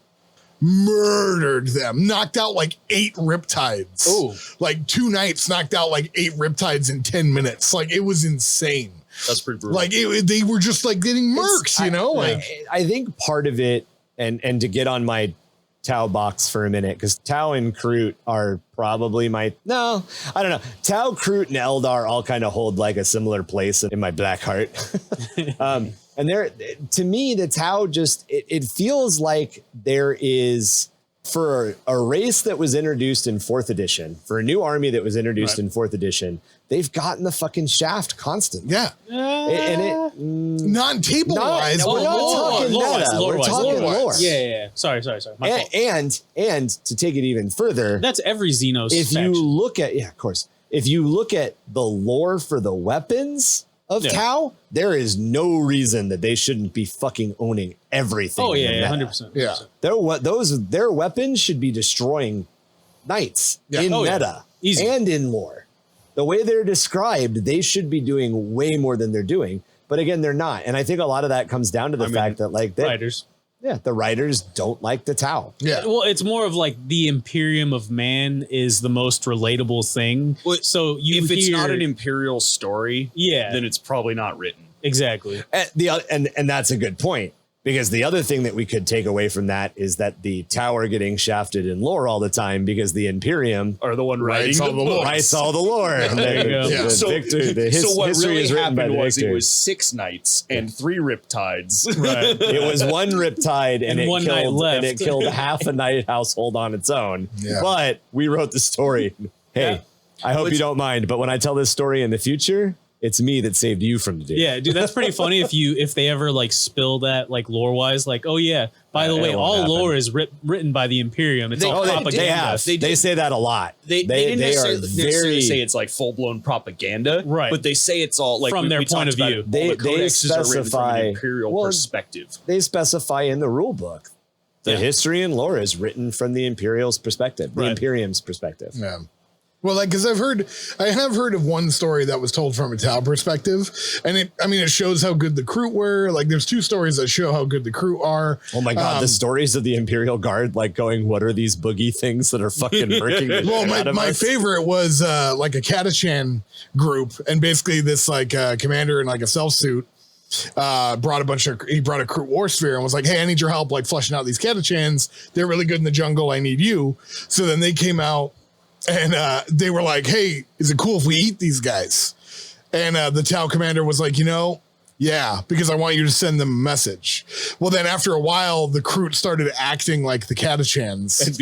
murdered them, knocked out like 8 riptides. Ooh. Like 2 knights knocked out like 8 riptides in 10 minutes. Like it was insane. That's pretty brutal. Like they were just like getting murks, you know? I think part of it, and to get on my Tau box for a minute, because Tau and Kroot are probably I don't know. Tau, Kroot, and Eldar all kind of hold like a similar place in my black heart. And there, to me, the Tau just, it feels like there is, for a race that was introduced in 4th edition, for a new army that was introduced in 4th edition, they've gotten the fucking shaft constantly. Yeah. Not table wise, we're not talking meta. We're talking lore. Yeah. Sorry. My fault. And to take it even further, That's every Xenos if faction. you look at, of course, if you look at the lore for the weapons of Tau, there is no reason that they shouldn't be fucking owning everything. Oh, in the yeah, meta. 100%. Yeah. Their weapons should be destroying knights in Oh, yeah. meta Easy. and in lore. The way they're described, they should be doing way more than they're doing. But again, they're not. And I think a lot of that comes down to the fact that like Writers. the writers don't like the Tau. Yeah. Well, it's more of like the Imperium of Man is the most relatable thing. Well, So if it's not an Imperial story, then it's probably not written. Exactly. And that's a good point. Because the other thing that we could take away from that is that the Tau are getting shafted in lore all the time because the Imperium Are the one writing all the lore. writes all the lore. And There you go. Yeah. So what history really is written by happened the was it victor. was 6 knights and 3 riptides. Right. It was one riptide and it one night killed left. and it killed half a night household on its own. Yeah. But we wrote the story. Hey, I hope you don't mind, but when I tell this story in the future, it's me that saved you from the dude. Yeah, dude, that's pretty funny if they ever like spill that like lore wise, like, oh yeah, by the way, it won't all happen. lore is written by the Imperium. It's all propaganda. They have. They say that a lot. They didn't necessarily say it's like full-blown propaganda, Right. But they say it's all like From their point of view. The They codexes are written from specify- an Imperial well, perspective. They specify in the rule book. The history and lore is written from the Imperial's perspective, the Right. Imperium's perspective. Yeah. Well, like, because I have heard of one story that was told from a Tau perspective, and it shows how good the Kroot were. Like, there's 2 stories that show how good the Kroot are. Oh my God, the stories of the Imperial Guard, like going, what are these boogie things that are fucking working? Well, my favorite was like a Catachan group, and basically this like commander in like a self suit brought a Kroot war sphere and was like, hey, I need your help like flushing out these Catachans. They're really good in the jungle. I need you. So then they came out. And they were like, hey, is it cool if we eat these guys? And the Tau commander was like, yeah, because I want you to send them a message. Well, then after a while, the Kroot started acting like the Catachans. And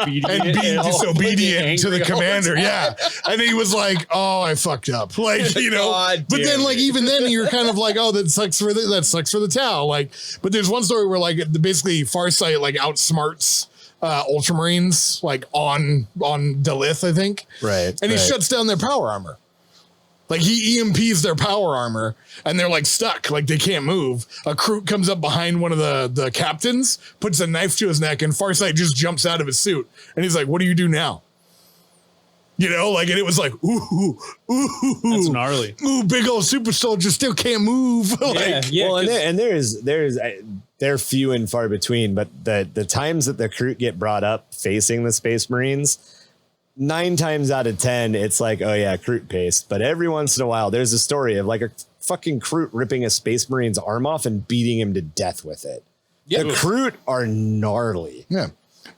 being disobedient to the commander. Yeah. And he was like, oh, I fucked up. Like, God but then damn like, it. even then you're kind of like, oh, that sucks for the Tau. Like, but there's one story where like basically Farsight like outsmarts Ultramarines like on Dalith, I think. Right. And he shuts down their power armor. Like he EMPs their power armor and they're like stuck, like they can't move. A Kroot comes up behind one of the captains, puts a knife to his neck, and Farsight just jumps out of his suit. And he's like, what do you do now? Like, and it was like, ooh, That's gnarly. ooh, big old super soldier still can't move. Like, Yeah. Well, 'cause- and they're few and far between, but the times that the Kroot get brought up facing the Space Marines, 9 times out of 10, it's like, oh yeah, Kroot paste. But every once in a while, there's a story of like a fucking Kroot ripping a Space Marine's arm off and beating him to death with it. The Kroot are gnarly. yeah.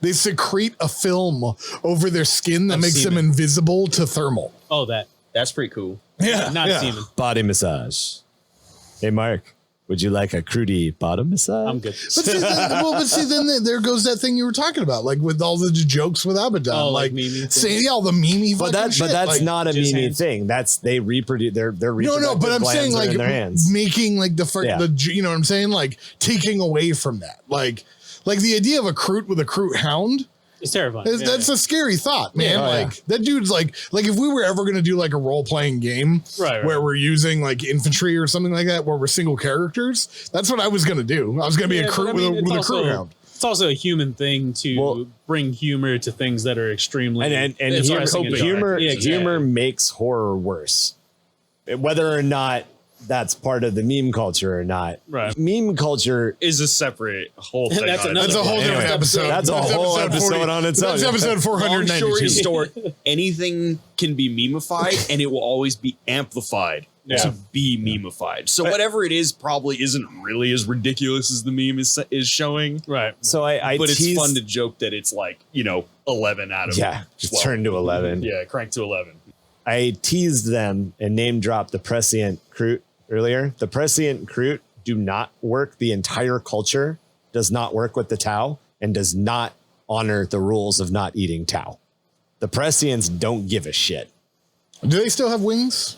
They secrete a film over their skin that Of makes them semen. invisible to thermal. Oh, That's pretty cool. not yeah. semen. Body massage. Hey, Mark, would you like a crudy bottom massage? I'm good. But see, then there goes that thing you were talking about, like with all the jokes with Abaddon, Oh, like like meme-y saying all the meme. But that's like, not a just meme hands. thing. That's they reproduce. They're no, reproductive but I'm saying glands are like in their hands. making like Yeah. the you know what I'm saying, like taking away from that, like the idea of a Kroot with a Kroot hound. It's terrifying. That's a scary thought, man. Yeah. Oh, like that dude's like if we were ever going to do like a role playing game Right. where we're using like infantry or something like that, where we're single characters, that's what I was going to do. I was going to be a Yeah, Kroot but I mean, with it's a also- Kroot hound. It's also a human thing to Well- bring humor to things that are extremely And it's humor, depressing and dark. humor, Yeah, exactly. humor makes horror worse. Whether or not that's part of the meme culture or not. Right. Meme culture Is a separate whole thing. That's on another That's a whole Anyway, different episode. that's a whole episode on its That's own. episode Long story 492. short, anything can be memeified and it will always be amplified to be memeified. So whatever it is probably isn't really as ridiculous as the meme is showing. Right. So I But it's teased, fun to joke that it's like, 11 out of just 12. turn to 11. Yeah, crank to 11. I teased them and name dropped the prescient Kroot earlier. The prescient Kroot do not work. The entire culture does not work with the Tau and does not honor the rules of not eating Tau. The prescients don't give a shit. Do they still have wings?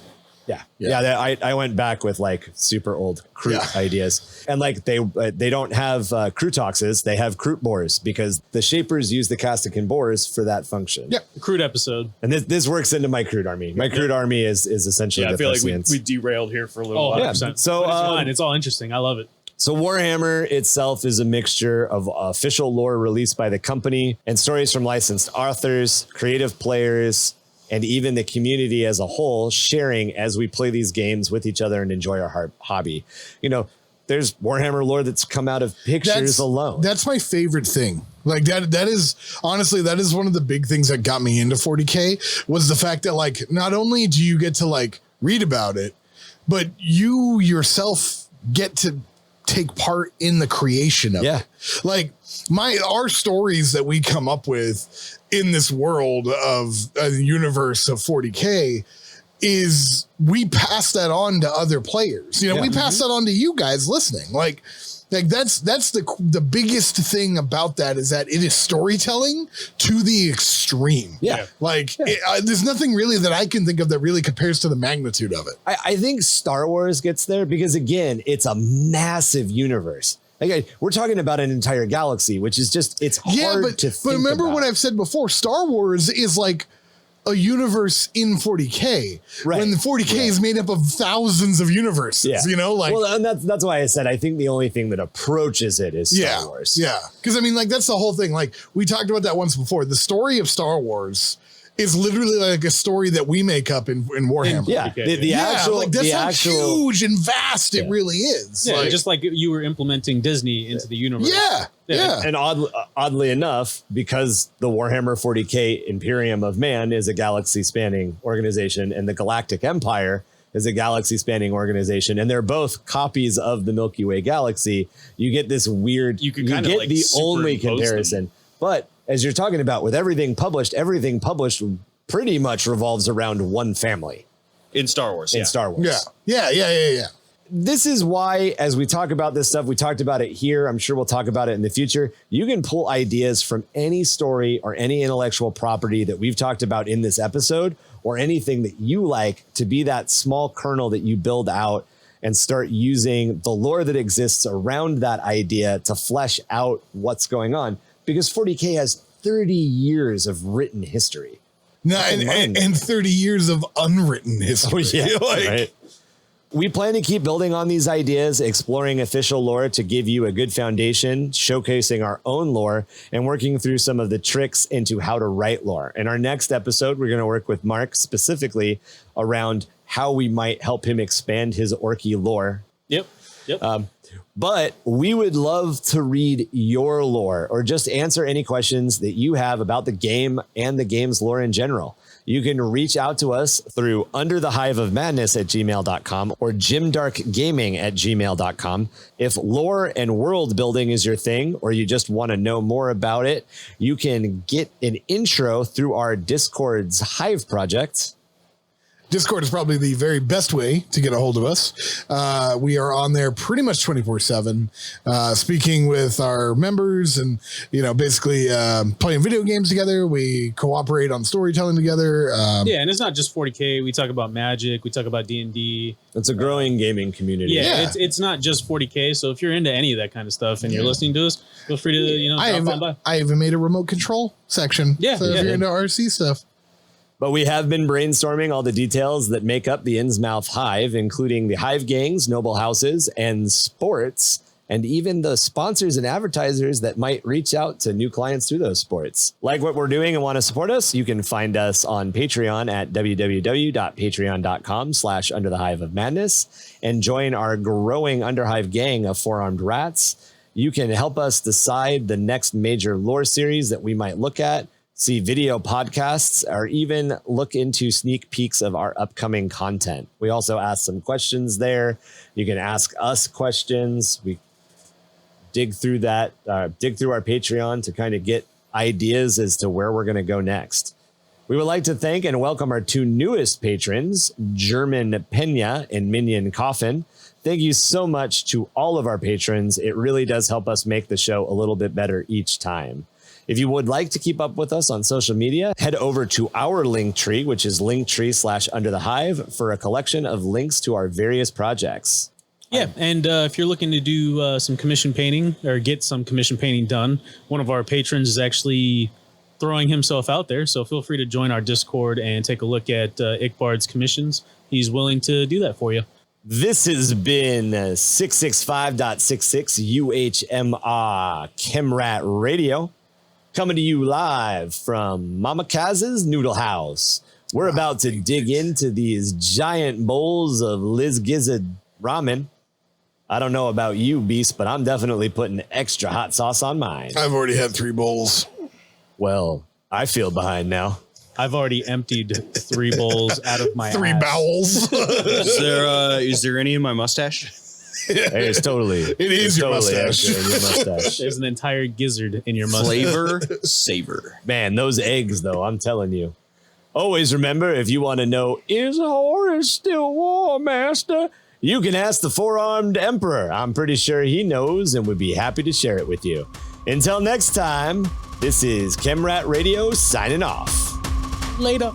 Yeah. I went back with like super old Kroot ideas, and like they don't have Krootoxes, they have Kroot boars because the Shapers use the Castican boars for that function. Yeah. Crude episode. And this works into my Kroot army. My Kroot army is essentially Yeah, I the feel like prescients. we derailed here for a little Oh, while. 100%. So, But it's fine. It's all interesting. I love it. So Warhammer itself is a mixture of official lore released by the company and stories from licensed authors, creative players, and even the community as a whole sharing as we play these games with each other and enjoy our hobby. There's Warhammer lore that's come out of pictures alone. That's my favorite thing. Like that is honestly, that is one of the big things that got me into 40K was the fact that like, not only do you get to like read about it, but you yourself get to take part in the creation of it. Like our stories that we come up with in this world of a universe of 40K is we pass that on to other players. We pass that on to you guys listening. Like that's the biggest thing about that is that it is storytelling to the extreme. There's nothing really that I can think of that really compares to the magnitude of it. I think Star Wars gets there because, again, it's a massive universe. Like, we're talking about an entire galaxy, which is just, it's hard to think But remember about. what I've said before, Star Wars is like a universe in 40K. Right. When the 40K is made up of thousands of universes, well, and that's why I said I think the only thing that approaches it is Star Wars. Yeah. Because I mean, like, that's the whole thing. Like, we talked about that once before. The story of Star Wars is literally like a story that we make up in Warhammer. The actual, like that's the how actual, huge and vast it really is. Yeah, Like, just like you were implementing Disney into the universe. yeah. and oddly enough, because the Warhammer 40K Imperium of Man is a galaxy-spanning organization, and the Galactic Empire is a galaxy-spanning organization, and they're both copies of the Milky Way galaxy, you get this weird. You can get kinda, like, the only superimpose them. comparison, but as you're talking about with everything published pretty much revolves around one family In Star Wars. in Star Wars. Yeah. This is why, as we talk about this stuff, we talked about it here. I'm sure we'll talk about it in the future. You can pull ideas from any story or any intellectual property that we've talked about in this episode, or anything that you like to be that small kernel that you build out and start using the lore that exists around that idea to flesh out what's going on. Because 40K has 30 years of written history. No, and 30 years of unwritten history. Right. We plan to keep building on these ideas, exploring official lore to give you a good foundation, showcasing our own lore, and working through some of the tricks into how to write lore. In our next episode, we're going to work with Mark specifically around how we might help him expand his Orky lore. Yep. But we would love to read your lore or just answer any questions that you have about the game and the game's lore in general. You can reach out to us through underthehiveofmadness@gmail.com or jimdarkgaming@gmail.com. If lore and world building is your thing, or you just want to know more about it, you can get an intro through our Discord's Hive project. Discord is probably the very best way to get a hold of us. We are on there pretty much 24/7, speaking with our members and, basically playing video games together. We cooperate on storytelling together. And it's not just 40K. We talk about Magic. We talk about D&D. It's a growing gaming community. Yeah. It's not just 40K. So if you're into any of that kind of stuff and you're listening to us, feel free to, drop on by. I even made a remote control section. Yeah. So if you're into RC stuff. But we have been brainstorming all the details that make up the Innsmouth Hive, including the Hive gangs, noble houses, and sports, and even the sponsors and advertisers that might reach out to new clients through those sports. Like what we're doing and want to support us, you can find us on Patreon at www.patreon.com/underthehiveofmadness and join our growing Underhive gang of four-armed rats. You can help us decide the next major lore series that we might look at, see video podcasts, or even look into sneak peeks of our upcoming content. We also ask some questions there. You can ask us questions. We dig through our Patreon to kind of get ideas as to where we're going to go next. We would like to thank and welcome our two newest patrons, German Pena and Minion Coffin. Thank you so much to all of our patrons. It really does help us make the show a little bit better each time. If you would like to keep up with us on social media, head over to our Linktree, which is linktree/underthehive, for a collection of links to our various projects. Yeah, and if you're looking to do some commission painting or get some commission painting done, one of our patrons is actually throwing himself out there, so feel free to join our Discord and take a look at Ickbard's commissions. He's willing to do that for you. This has been 665.66 UHM ChemRat Radio, coming to you live from Mama Kaz's Noodle House. We're about to dig into these giant bowls of Liz Gizzard ramen. I don't know about you, Beast, but I'm definitely putting extra hot sauce on mine. I've already had 3 bowls. Well, I feel behind now. I've already emptied 3 bowls out of my 3 ass. bowels. Is there any in my mustache? Hey, it's totally. It is your totally mustache. extra in your mustache. There's an entire gizzard in your mustache. Flavor savor. Man, those eggs, though, I'm telling you. Always remember, if you want to know, is Horus still War Master? You can ask the Four-Armed Emperor. I'm pretty sure he knows and would be happy to share it with you. Until next time, this is ChemRat Radio signing off. Later.